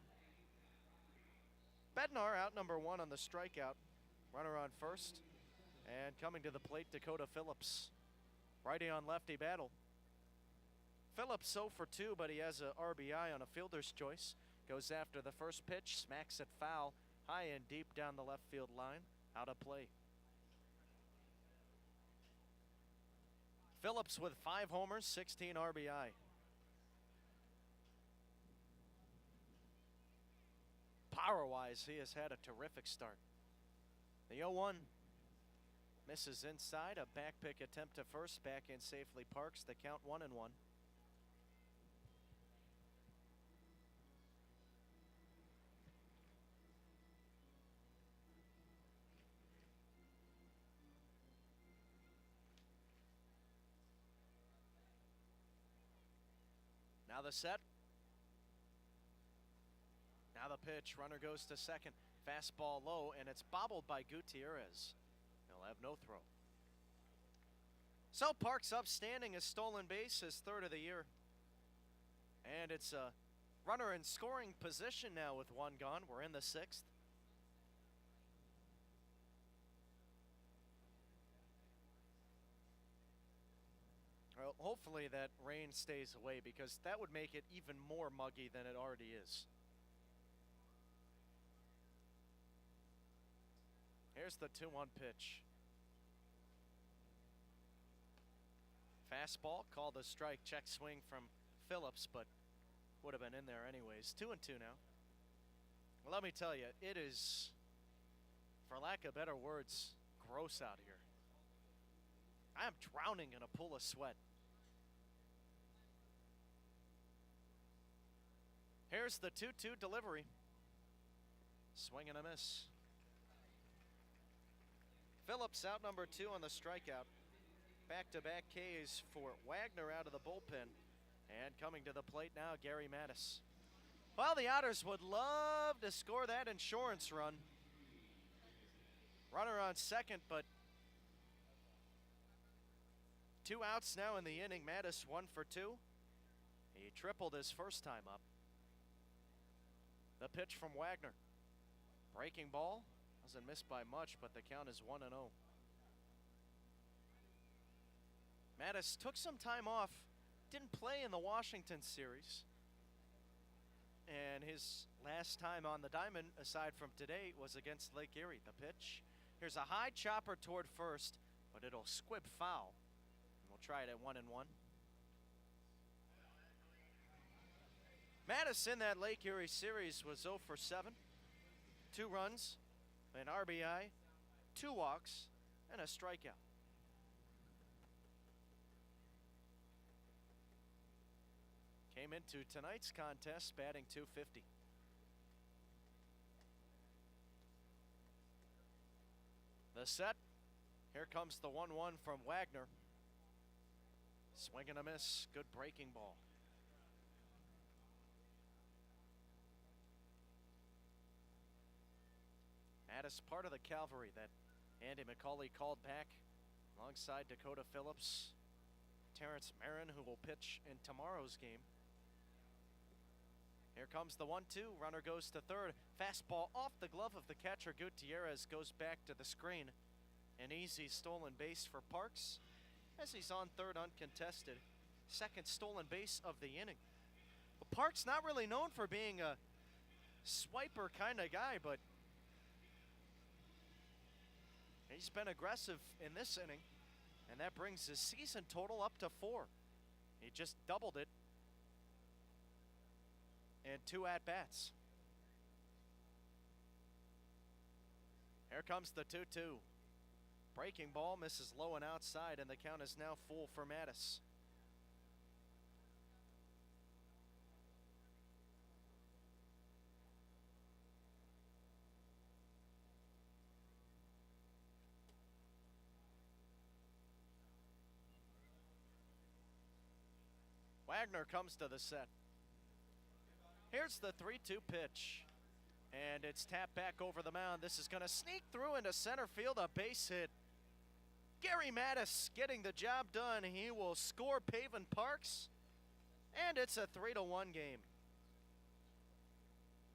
Bednar out number 1 on the strikeout. Runner on first. And coming to the plate, Dakota Phillips. Righty on lefty battle. Phillips 0 for 2, but he has a RBI on a fielder's choice. Goes after the first pitch, smacks it foul, high and deep down the left field line. Out of play. Phillips with 5 homers, 16 RBI. Power-wise, he has had a terrific start. The 0-1 misses inside. A back pick attempt to first. Back in safely Parks. The count 1-1. Now the set. Now the pitch. Runner goes to second. Fastball low, and it's bobbled by Gutierrez. He'll have no throw. So Parks upstanding, a stolen base, his 3rd of the year. And it's a runner in scoring position now with 1 gone. We're in the 6th. Well, hopefully that rain stays away, because that would make it even more muggy than it already is. Here's the 2-1 pitch. Fastball, called a strike, check swing from Phillips, but would have been in there anyways. 2-2 now. Well, let me tell you, it is for lack of better words, gross out here. I am drowning in a pool of sweat. Here's the 2-2 delivery. Swing and a miss. Phillips out number 2 on the strikeout. Back-to-back Ks for Wagner out of the bullpen. And coming to the plate now, Gary Mattis. Well, the Otters would love to score that insurance run. Runner on second, but 2 outs now in the inning. Mattis 1 for 2. He tripled his first time up. The pitch from Wagner. Breaking ball. Doesn't miss by much, but the count is 1-0. Mattis took some time off. Didn't play in the Washington series. And his last time on the diamond, aside from today, was against Lake Erie. The pitch. Here's a high chopper toward first, but it'll squib foul. And we'll try it at 1-1. Mattis in that Lake Erie series was 0 for 7. 2 runs, an RBI, 2 walks, and a strikeout. Came into tonight's contest batting .250. The set. Here comes the 1-1 from Wagner. Swing and a miss. Good breaking ball. Mattis part of the cavalry that Andy McCauley called back alongside Dakota Phillips, Terrence Marin, who will pitch in tomorrow's game. Here comes the 1-2. Runner goes to third. Fastball off the glove of the catcher. Gutierrez goes back to the screen. An easy stolen base for Parks as he's on third uncontested. Second stolen base of the inning. Well, Parks not really known for being a swiper kind of guy, but he's been aggressive in this inning, and that brings his season total up to 4. He just doubled it in 2 at-bats. Here comes the 2-2. Breaking ball misses low and outside, and the count is now full for Mattis. Wagner comes to the set. Here's the 3-2 pitch. And it's tapped back over the mound. This is going to sneak through into center field, a base hit. Gary Mattis getting the job done. He will score Pavin Parks. And it's a 3-1 game.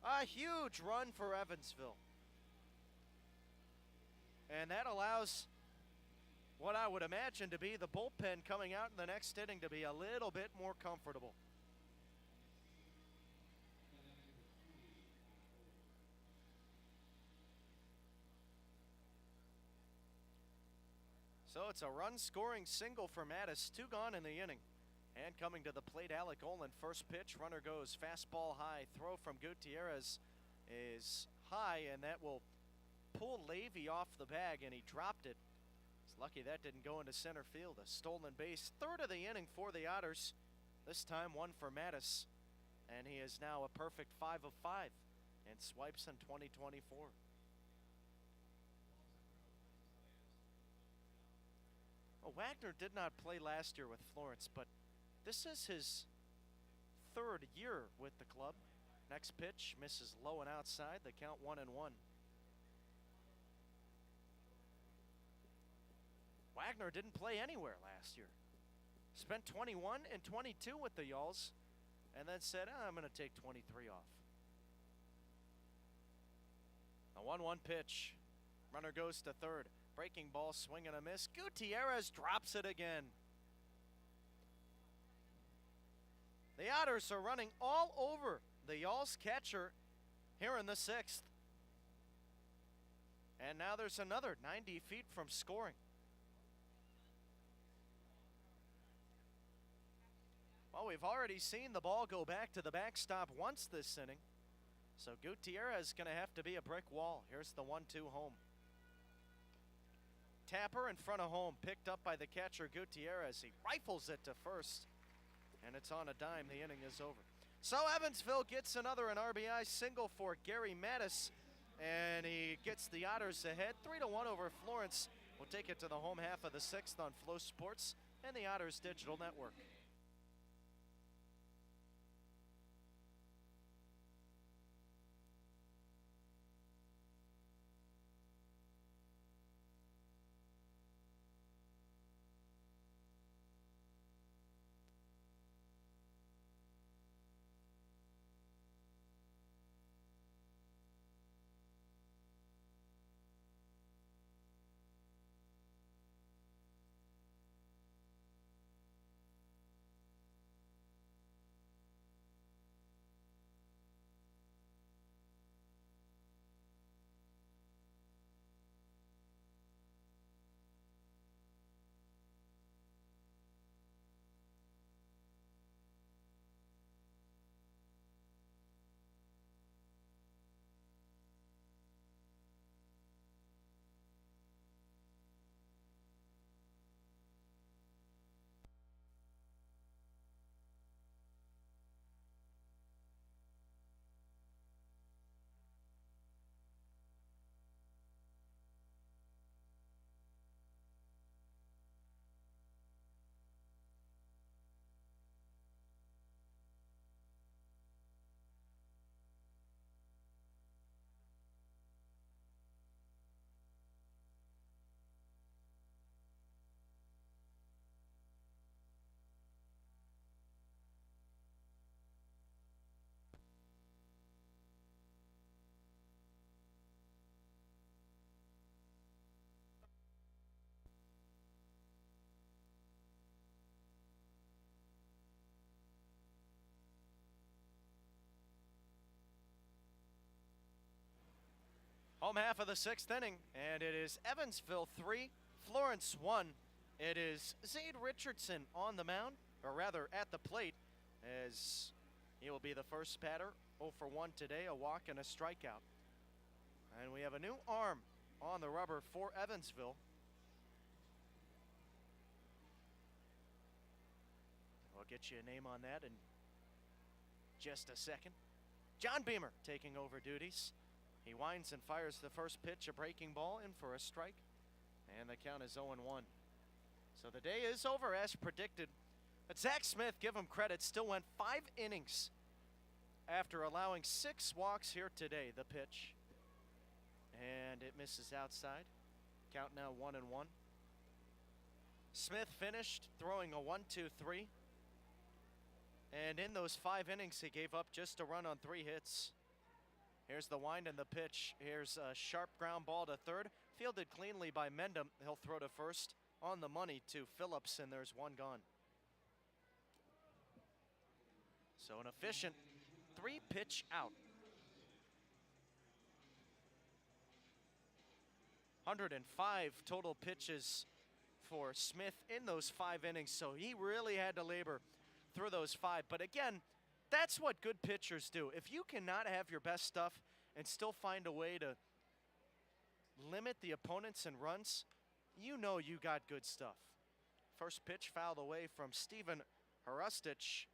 A huge run for Evansville. And that allows what I would imagine to be the bullpen coming out in the next inning to be a little bit more comfortable. So it's a run-scoring single for Mattis. 2 gone in the inning. And coming to the plate, Alec Olin. First pitch, runner goes fastball high. Throw from Gutierrez is high, and that will pull Levy off the bag, and he dropped it. He's lucky that didn't go into center field. A stolen base. Third of the inning for the Otters. This time 1 for Mattis. And he is now a perfect 5 of 5 and swipes in 2024. Wagner did not play last year with Florence, but this is his 3rd year with the club. Next pitch misses low and outside. The count 1-1. Wagner didn't play anywhere last year. Spent 21 and 22 with the Yalls, and then said, I'm going to take 23 off. A 1-1 pitch. Runner goes to third. Breaking ball, swing and a miss. Gutierrez drops it again. The Otters are running all over the Yalls catcher here in the 6th. And now there's another 90 feet from scoring. Well, we've already seen the ball go back to the backstop once this inning. So Gutierrez is going to have to be a brick wall. Here's the 1-2 home. Tapper in front of home, picked up by the catcher Gutierrez. He rifles it to first, and it's on a dime. The inning is over. So Evansville gets another an RBI single for Gary Mattis, and he gets the Otters ahead 3-1 over Florence. We'll take it to the home half of the sixth on Flow Sports and the Otters Digital Network. Home half of the sixth inning, and it is Evansville 3, Florence 1. It is Zade Richardson on the mound, or rather at the plate, as he will be the first batter. 0 for 1 today, a walk and a strikeout. And we have a new arm on the rubber for Evansville. We'll get you a name on that in just a second. John Beamer taking over duties. He winds and fires the first pitch, a breaking ball, in for a strike. And the count is 0-1. So the day is over as predicted. But Zach Smith, give him credit, still went 5 innings after allowing 6 walks here today. The pitch. And it misses outside. Count now 1-1. Smith finished throwing a 1-2-3. And in those 5 innings, he gave up just a run on 3 hits. Here's the wind and the pitch. Here's a sharp ground ball to third. Fielded cleanly by Mendham. He'll throw to first. On the money to Phillips, and there's 1 gone. So an efficient 3-pitch out. 105 total pitches for Smith in those 5 innings, so he really had to labor through those 5. But again, that's what good pitchers do. If you cannot have your best stuff and still find a way to limit the opponents and runs, you know you got good stuff. First pitch fouled away from Steven Hrustich,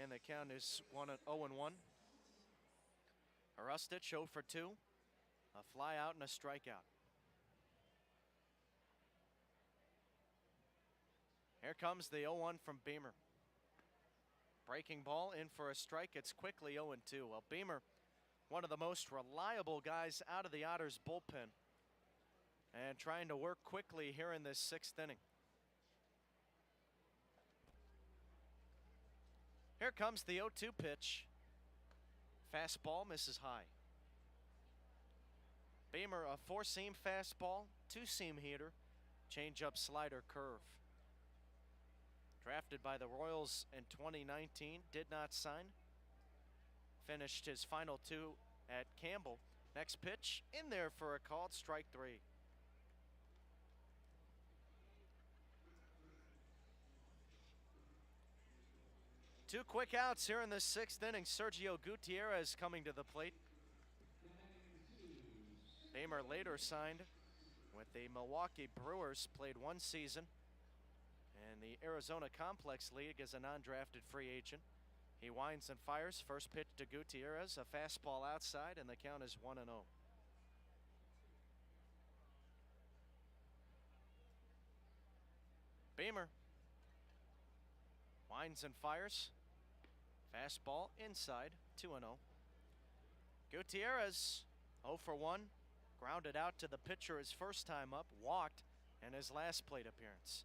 and the count is 0-1. Hrustich 0 for 2, a fly out and a strikeout. Here comes the 0-1 from Beamer. Breaking ball in for a strike. It's quickly 0-2. Well, Beamer, one of the most reliable guys out of the Otters bullpen, and trying to work quickly here in this 6th inning. Here comes the 0-2 pitch. Fastball misses high. Beamer, a 4-seam fastball, 2-seam heater, changeup, slider, curve. Drafted by the Royals in 2019, did not sign. Finished his final 2 at Campbell. Next pitch in there for a called strike 3. Two quick outs here in the 6th inning. Sergio Gutierrez coming to the plate. Beamer later signed with the Milwaukee Brewers, played one season in the Arizona Complex League as a non-drafted free agent. He winds and fires. First pitch to Gutierrez, a fastball outside, and the count is 1-0. Beamer winds and fires. Fastball inside, 2-0. Gutierrez 0 for 1. Grounded out to the pitcher his first time up, walked, and his last plate appearance.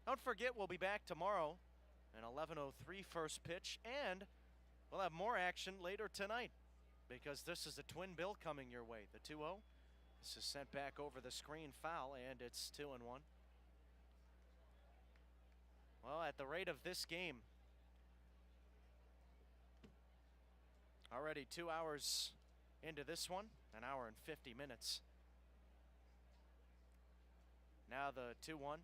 Don't forget, we'll be back tomorrow, an 11:03 first pitch, and we'll have more action later tonight because this is a twin bill coming your way. The 2-0. This is sent back over the screen, foul, and it's 2-1. Well, at the rate of this game, already 2 hours into this one, an hour and 50 minutes. Now the 2-1.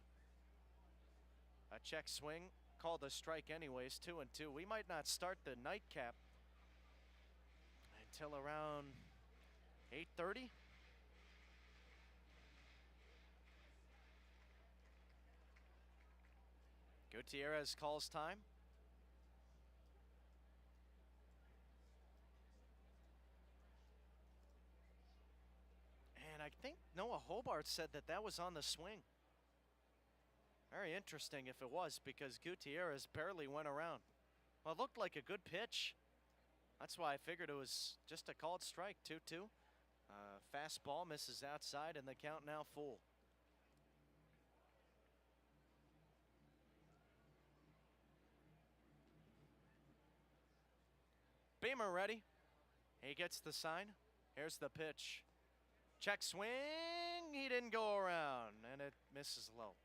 A check swing, called a strike anyways, 2-2. We might not start the nightcap until around 8:30. Gutierrez calls time. And I think Noah Hobart said that was on the swing. Very interesting if it was, because Gutierrez barely went around. Well, it looked like a good pitch. That's why I figured it was just a called strike, 2-2. Fastball misses outside, and the count now full. Beamer ready. He gets the sign. Here's the pitch. Check swing. He didn't go around, and it misses low.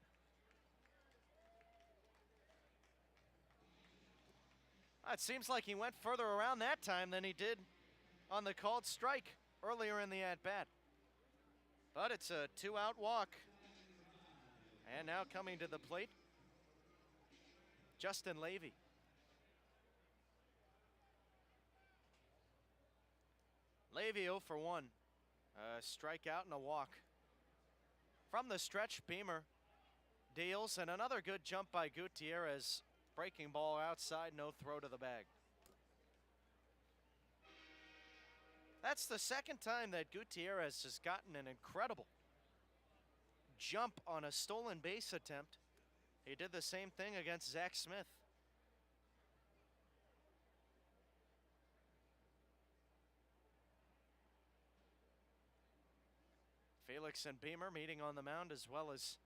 It seems like he went further around that time than he did on the called strike earlier in the at-bat. But it's a 2-out walk. And now coming to the plate, Justin Levy. Levy 0 for 1. A strikeout and a walk. From the stretch, Beamer deals, and another good jump by Gutierrez. Breaking ball outside, no throw to the bag. That's the second time that Gutierrez has gotten an incredible jump on a stolen base attempt. He did the same thing against Zach Smith. Felix and Beamer meeting on the mound, as well as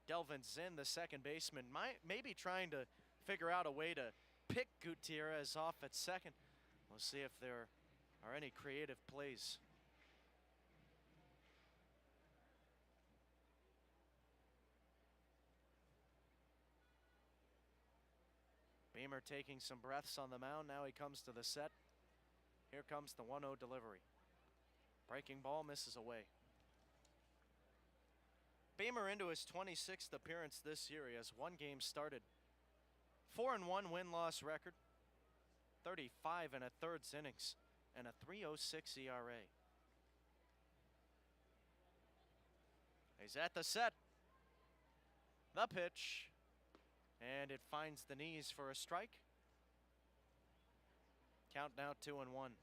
Delvin Zinn, the second baseman, maybe trying to figure out a way to pick Gutierrez off at second. We'll see if there are any creative plays. Beamer taking some breaths on the mound. Now he comes to the set. Here comes the 1-0 delivery. Breaking ball misses away. Beamer into his 26th appearance this year. He has one game started. 4-1 win-loss record. 35 1/3 innings and a 3.06 ERA. He's at the set. The pitch. And it finds the knees for a strike. Count now 2-1.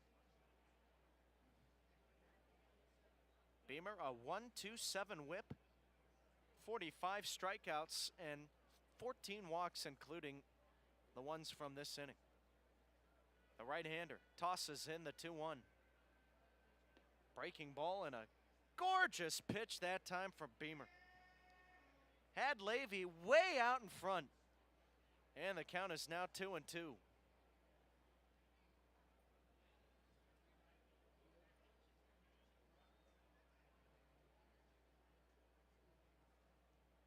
Beamer, a 1.27 whip. 45 strikeouts and 14 walks, including the ones from this inning. The right-hander tosses in the 2-1. Breaking ball and a gorgeous pitch that time from Beamer. Had Levy way out in front. And the count is now 2-2.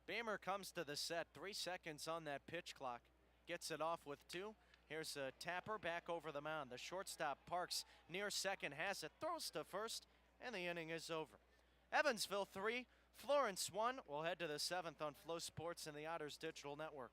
Beamer comes to the set, 3 seconds on that pitch clock. Gets it off with 2. Here's a tapper back over the mound. The shortstop Parks near second, has it, throws to first, and the inning is over. Evansville 3, Florence 1. We'll head to the 7th on Flow Sports and the Otters Digital Network.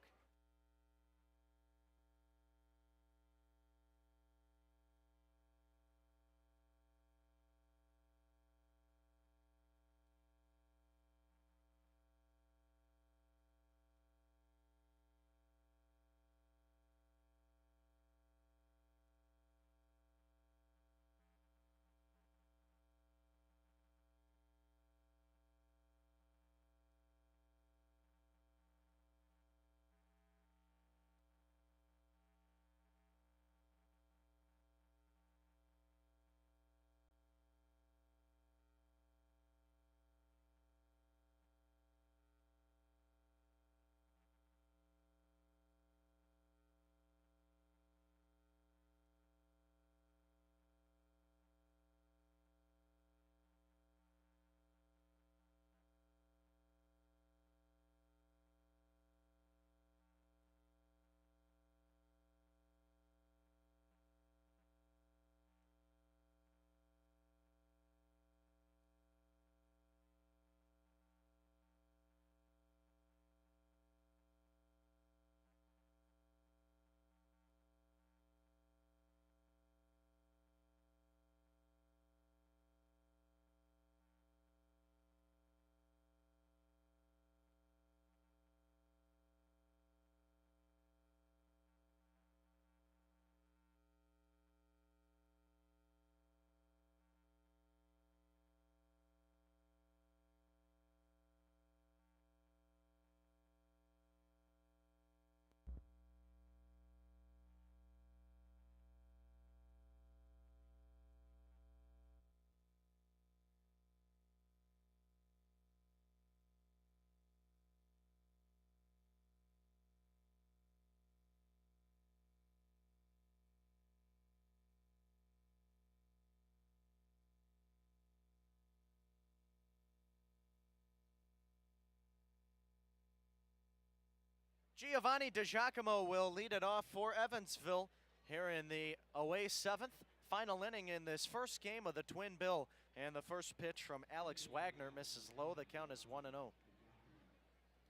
Giovanni DiGiacomo will lead it off for Evansville here in the away 7th. Final inning in this first game of the Twin Bill. And the first pitch from Alex Wagner misses low. The count is 1-0.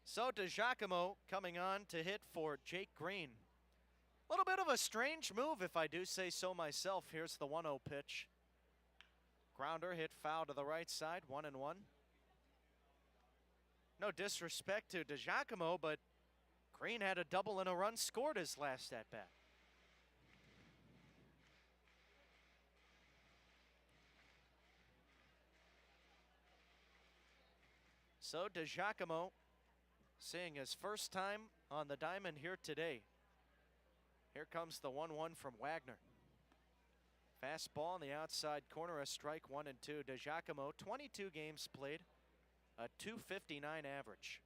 So DiGiacomo coming on to hit for Jake Green. A little bit of a strange move, if I do say so myself. Here's the 1-0 pitch. Grounder hit foul to the right side, 1-1. No disrespect to DiGiacomo, but Green had a double and a run scored his last at-bat. So DiGiacomo seeing his first time on the diamond here today. Here comes the 1-1 from Wagner. Fastball on the outside corner, a strike, 1-2. DiGiacomo, 22 games played, a .259 average.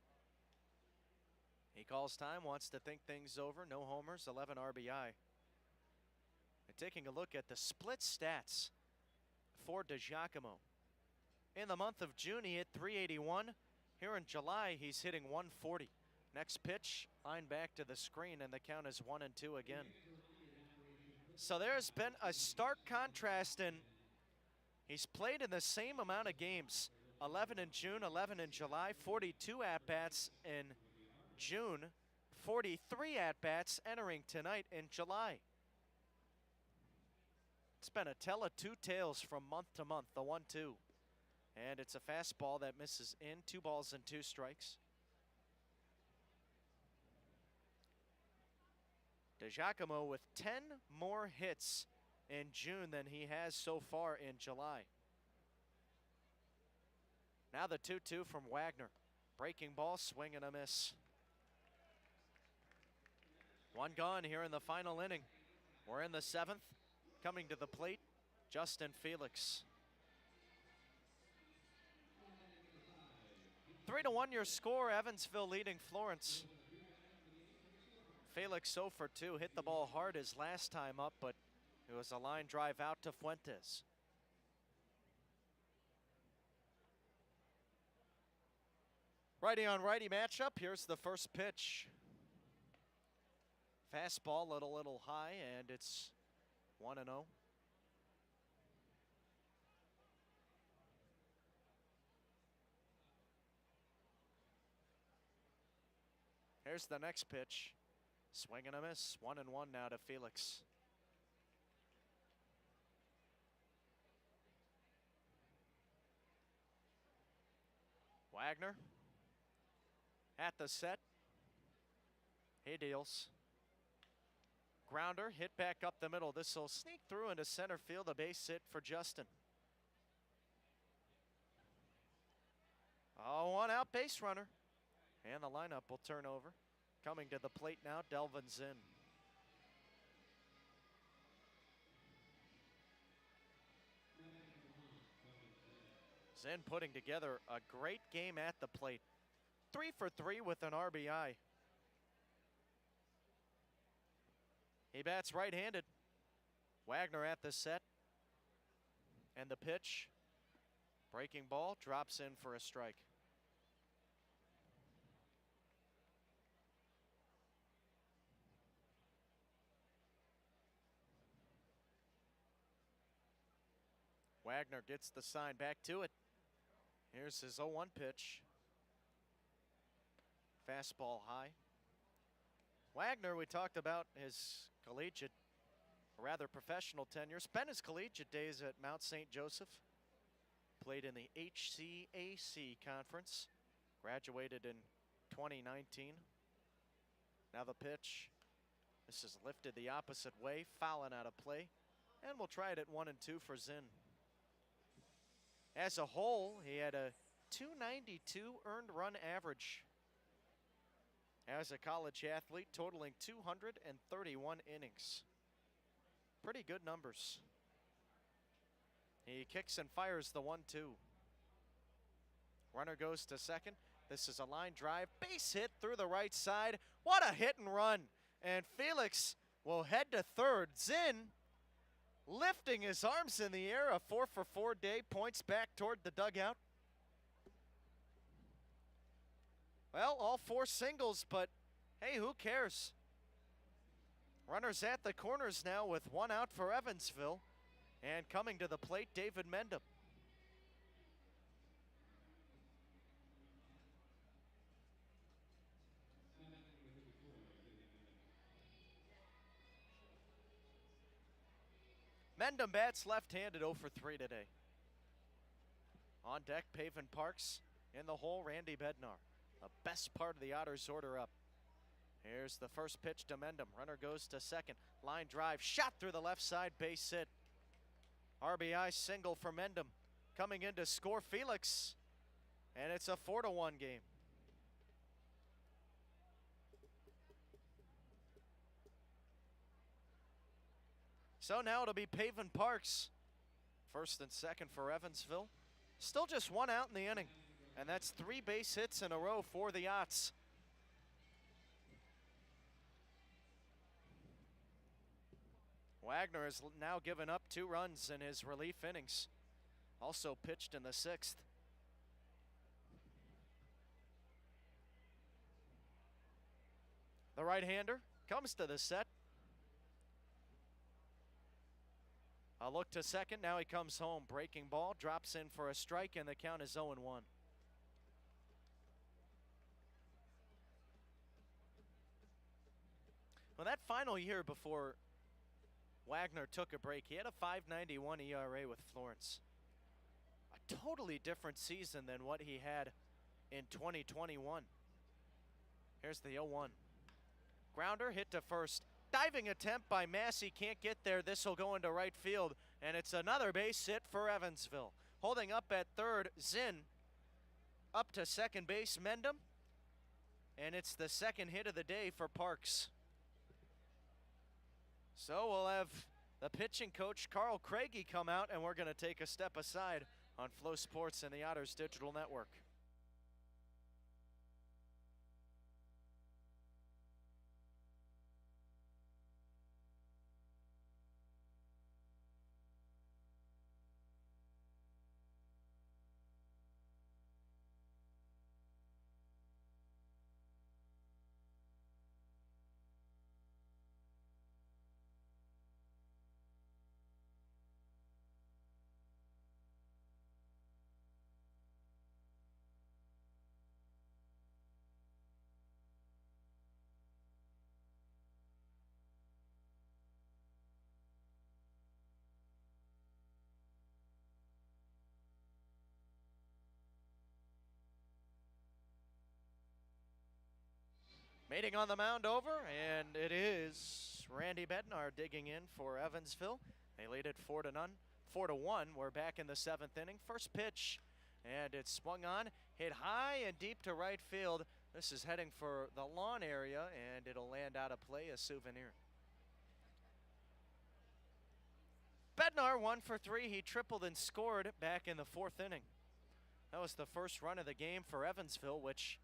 He calls time, wants to think things over. No homers, 11 RBI. And taking a look at the split stats for DiGiacomo. In the month of June, he hit .381. Here in July, he's hitting .140. Next pitch, line back to the screen, and the count is 1-2 again. So there's been a stark contrast, and he's played in the same amount of games. 11 in June, 11 in July, 42 at-bats in June, 43 at-bats entering tonight in July. It's been a tell of two tales from month to month, the 1-2. And it's a fastball that misses in, 2 balls and 2 strikes. DiGiacomo with 10 more hits in June than he has so far in July. Now the 2-2 from Wagner. Breaking ball, swing and a miss. One gone here in the final inning. We're in the 7th. Coming to the plate, Justin Felix. 3-1 your score, Evansville leading Florence. Felix 0 for 2, hit the ball hard his last time up, but it was a line drive out to Fuentes. Righty on righty matchup, here's the first pitch. Fastball, little high, and it's 1-0. Here's the next pitch. Swing and a miss. 1-1 now to Felix. Wagner at the set. He deals. Grounder hit back up the middle. This will sneak through into center field. A base hit for Justin. Oh, 1 out base runner. And the lineup will turn over. Coming to the plate now, Delvin Zinn. Zinn putting together a great game at the plate. 3 for 3 with an RBI. He bats right-handed. Wagner at the set. And the pitch. Breaking ball, drops in for a strike. Wagner gets the sign, back to it. Here's his 0-1 pitch. Fastball high. Wagner, we talked about his collegiate, or rather professional tenure. Spent his collegiate days at Mount St. Joseph. Played in the HCAC conference. Graduated in 2019. Now the pitch. This is lifted the opposite way, fouling out of play. And we'll try it at 1-2 for Zinn. As a whole, he had a .292 earned run average as a college athlete, totaling 231 innings. Pretty good numbers. He kicks and fires the 1-2. Runner goes to second. This is a line drive, base hit through the right side. What a hit and run. And Felix will head to third. Zinn lifting his arms in the air, a 4 for 4 day, points back toward the dugout. Well, all 4 singles, but Hey, who cares? Runners at the corners now with one out for Evansville. And coming to the plate, David Mendham. Mendham bats left-handed, 0 for 3 today. On deck, Pavin Parks. In the hole, Randy Bednar. The best part of the Otters order up. Here's the first pitch to Mendham. Runner goes to second. Line drive, shot through the left side, base hit. RBI single for Mendham. Coming in to score Felix. And it's a 4-1 game. So now it'll be Pavin Parks. First and second for Evansville. Still just one out in the inning. And that's 3 base hits in a row for the Otts. Wagner has now given up 2 runs in his relief innings. Also pitched in the 6th. The right-hander comes to the set. A look to second, now he comes home. Breaking ball, drops in for a strike, and the count is 0-1. Well, that final year before Wagner took a break, he had a .591 ERA with Florence. A totally different season than what he had in 2021. Here's the 0-1. Grounder hit to first. Diving attempt by Massey, can't get there. This will go into right field, and it's another base hit for Evansville. Holding up at third, Zinn. Up to second base, Mendham. And it's the second hit of the day for Parks. So we'll have the pitching coach, Carl Craigie, come out, and we're going to take a step aside on Flow Sports and the Otters Digital Network. Mating on the mound over, and it is Randy Bednar digging in for Evansville. They lead it 4-0, 4-1. We're back in the 7th inning. First pitch, and it's swung on, hit high and deep to right field. This is heading for the lawn area, and it'll land out of play, a souvenir. Bednar 1 for 3. He tripled and scored back in the 4th inning. That was the first run of the game for Evansville, which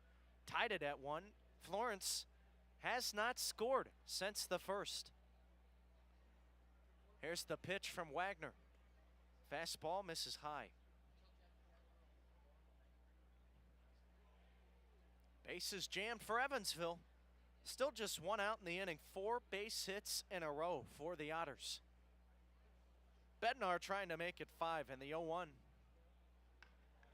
tied it at 1. Florence has not scored since the first. Here's the pitch from Wagner. Fastball misses high. Bases jammed for Evansville. Still just one out in the inning. 4 base hits in a row for the Otters. Bednar trying to make it 5, and the 0-1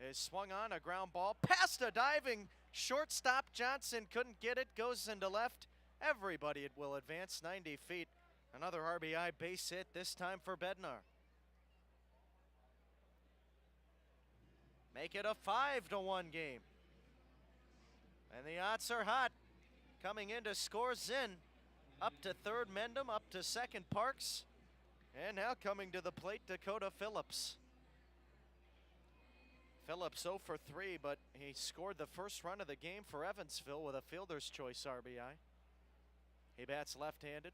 is swung on, a ground ball past a diving shortstop. Johnson couldn't get it, goes into left. Everybody will advance 90 feet. Another RBI base hit, this time for Bednar. Make it a 5-1 game. And the Otts are hot. Coming in to score, Zinn. Up to third, Mendham. Up to second, Parks. And now coming to the plate, Dakota Phillips. Phillips 0 for 3, but he scored the first run of the game for Evansville with a fielder's choice RBI. He bats left-handed.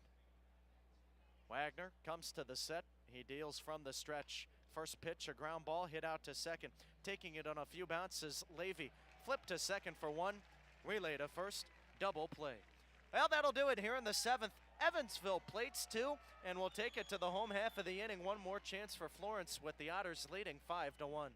Wagner comes to the set. He deals from the stretch. First pitch, a ground ball hit out to second. Taking it on a few bounces, Levy. Flip to second for 1. Relay to first. Double play. Well, that'll do it here in the 7th. Evansville plates 2, and we'll take it to the home half of the inning. One more chance for Florence with the Otters leading 5-1.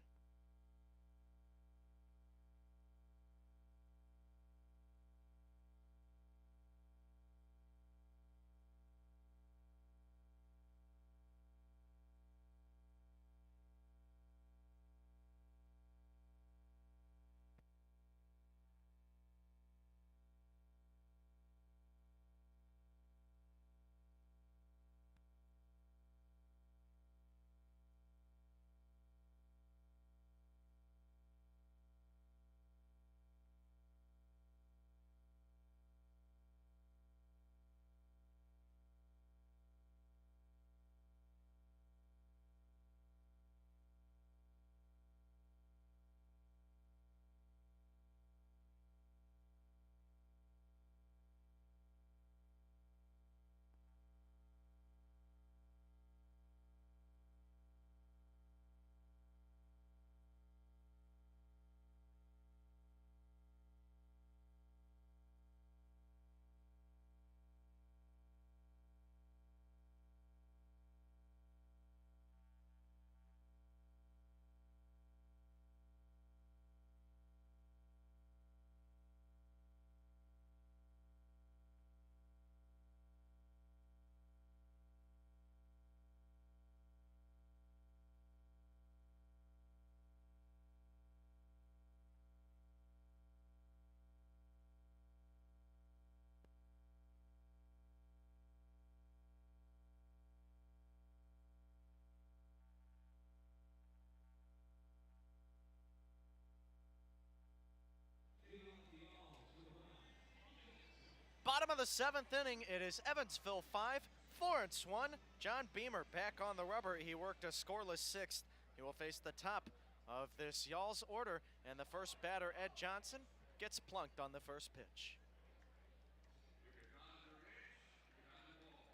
Bottom of the 7th inning, it is Evansville 5, Florence 1. John Beamer back on the rubber. He worked a scoreless 6th. He will face the top of this y'all's order, and the first batter, Ed Johnson, gets plunked on the first pitch.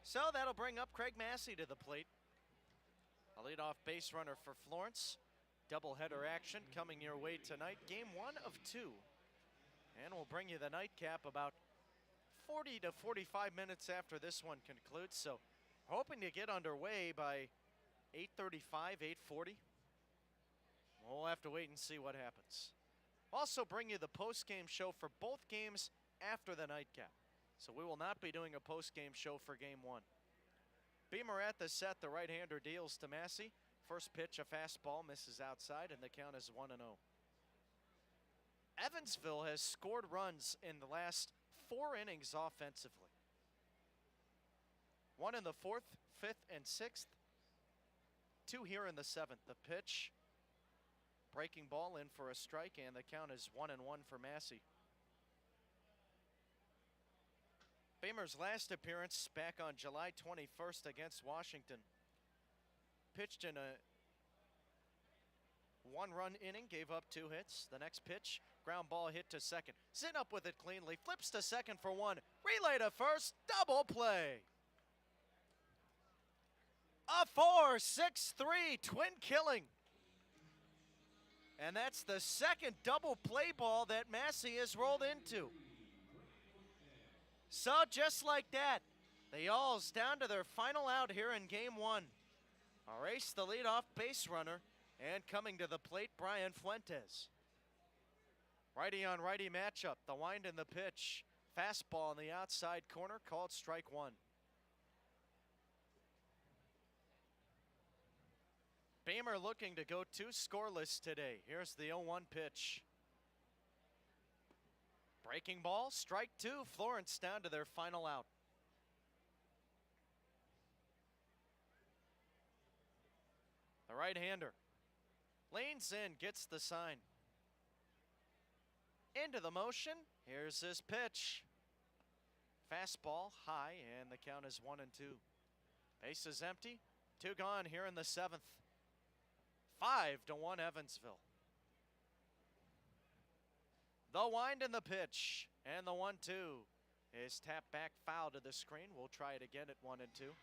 So that'll bring up Craig Massey to the plate. A leadoff base runner for Florence. Doubleheader action coming your way tonight. Game 1 of 2. And we'll bring you the nightcap about 40 to 45 minutes after this one concludes. So hoping to get underway by 8:35, 8:40. We'll have to wait and see what happens. Also bring you the post-game show for both games after the nightcap. So we will not be doing a post-game show for game 1. Beamer at the set, the right-hander deals to Massey. First pitch, a fastball, misses outside, and the count is 1-0. Evansville has scored runs in the last 4 innings offensively. 1 in the 4th, 5th, and 6th. 2 here in the 7th. The pitch, breaking ball in for a strike, and the count is 1-1 for Massey. Beamer's last appearance back on July 21st against Washington. Pitched in a 1-run inning, gave up 2 hits. The next pitch, ground ball hit to second. Sitting up with it cleanly, flips to second for 1. Relay to first, double play. A 4-6-3 twin killing. And that's the second double play ball that Massey has rolled into. So just like that, the Y'alls down to their final out here in game 1. Erase the leadoff base runner, and coming to the plate, Brian Fuentes. Righty on righty matchup, the wind and the pitch. Fastball in the outside corner, called strike 1. Beamer looking to go 2 scoreless today. Here's the 0-1 pitch. Breaking ball, strike 2. Florence down to their final out. The right-hander leans in, gets the sign. Into the motion, here's his pitch. Fastball high, and the count is 1-2. Base is empty, 2 gone here in the 7th. 5-1 Evansville. The wind and the pitch, and the 1-2 is tapped back foul to the screen. We'll try it again at 1-2.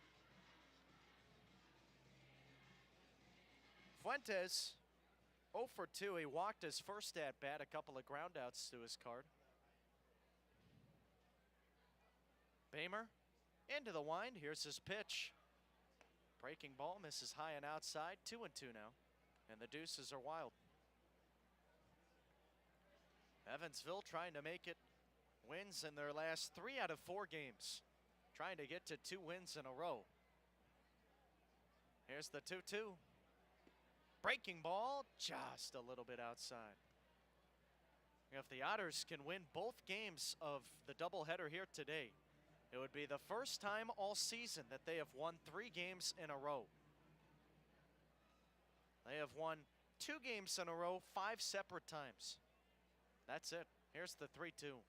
Fuentes 0 for 2. He walked his first at bat, a couple of groundouts to his card. Beamer into the wind. Here's his pitch. Breaking ball misses high and outside. 2-2 now, and the deuces are wild. Evansville trying to make it wins in their last 3 out of 4 games. Trying to get to 2 wins in a row. Here's the 2-2. Breaking ball just a little bit outside. If the Otters can win both games of the doubleheader here today, it would be the first time all season that they have won 3 games in a row. They have won 2 games in a row 5 separate times. That's it. Here's the 3-2.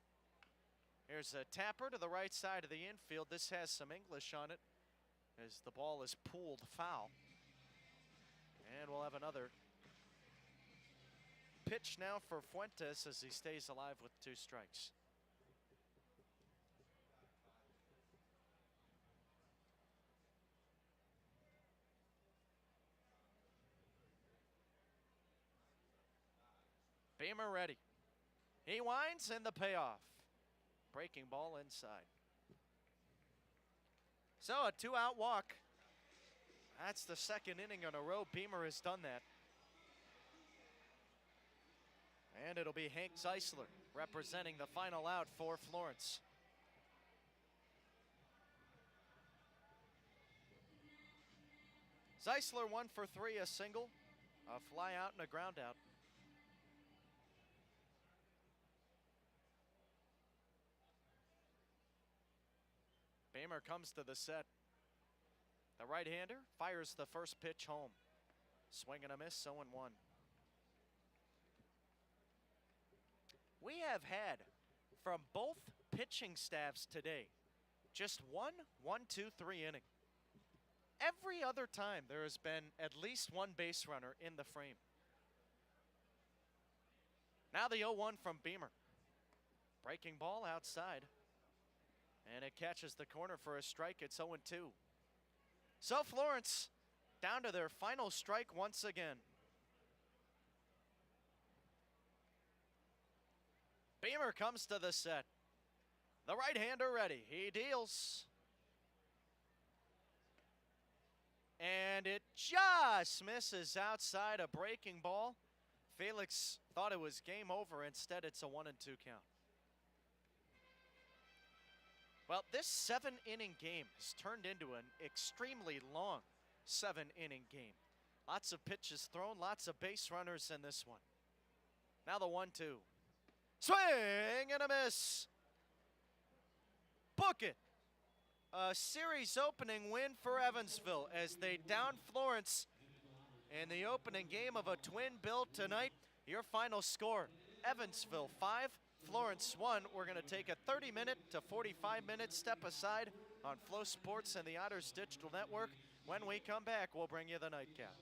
Here's a tapper to the right side of the infield. This has some English on it as the ball is pulled foul. And we'll have another pitch now for Fuentes as he stays alive with 2 strikes. Beamer ready. He winds, and the payoff. Breaking ball inside. So a 2-out walk. That's the 2nd inning in a row. Beamer has done that. And it'll be Hank Zeisler representing the final out for Florence. Zeisler 1 for 3, a single, a fly out, and a ground out. Beamer comes to the set. The right-hander fires the first pitch home. Swing and a miss, 0-1. We have had from both pitching staffs today. Just 1-2-3 inning. Every other time there has been at least one base runner in the frame. Now the 0-1 from Beamer. Breaking ball outside. And it catches the corner for a strike. It's 0-2. So Florence down to their final strike once again. Beamer comes to the set. The right-hander ready. He deals. And it just misses outside a breaking ball. Felix thought it was game over. Instead, it's a 1-2 count. Well, this 7-inning game has turned into an extremely long 7-inning game. Lots of pitches thrown, lots of base runners in this one. Now the 1-2. Swing and a miss. Book it. A series opening win for Evansville as they down Florence in the opening game of a twin bill tonight. Your final score, Evansville 5, Florence 1. We're going to take a 30-minute to 45-minute step aside on Flow Sports and the Otters Digital Network. When we come back, we'll bring you the nightcap.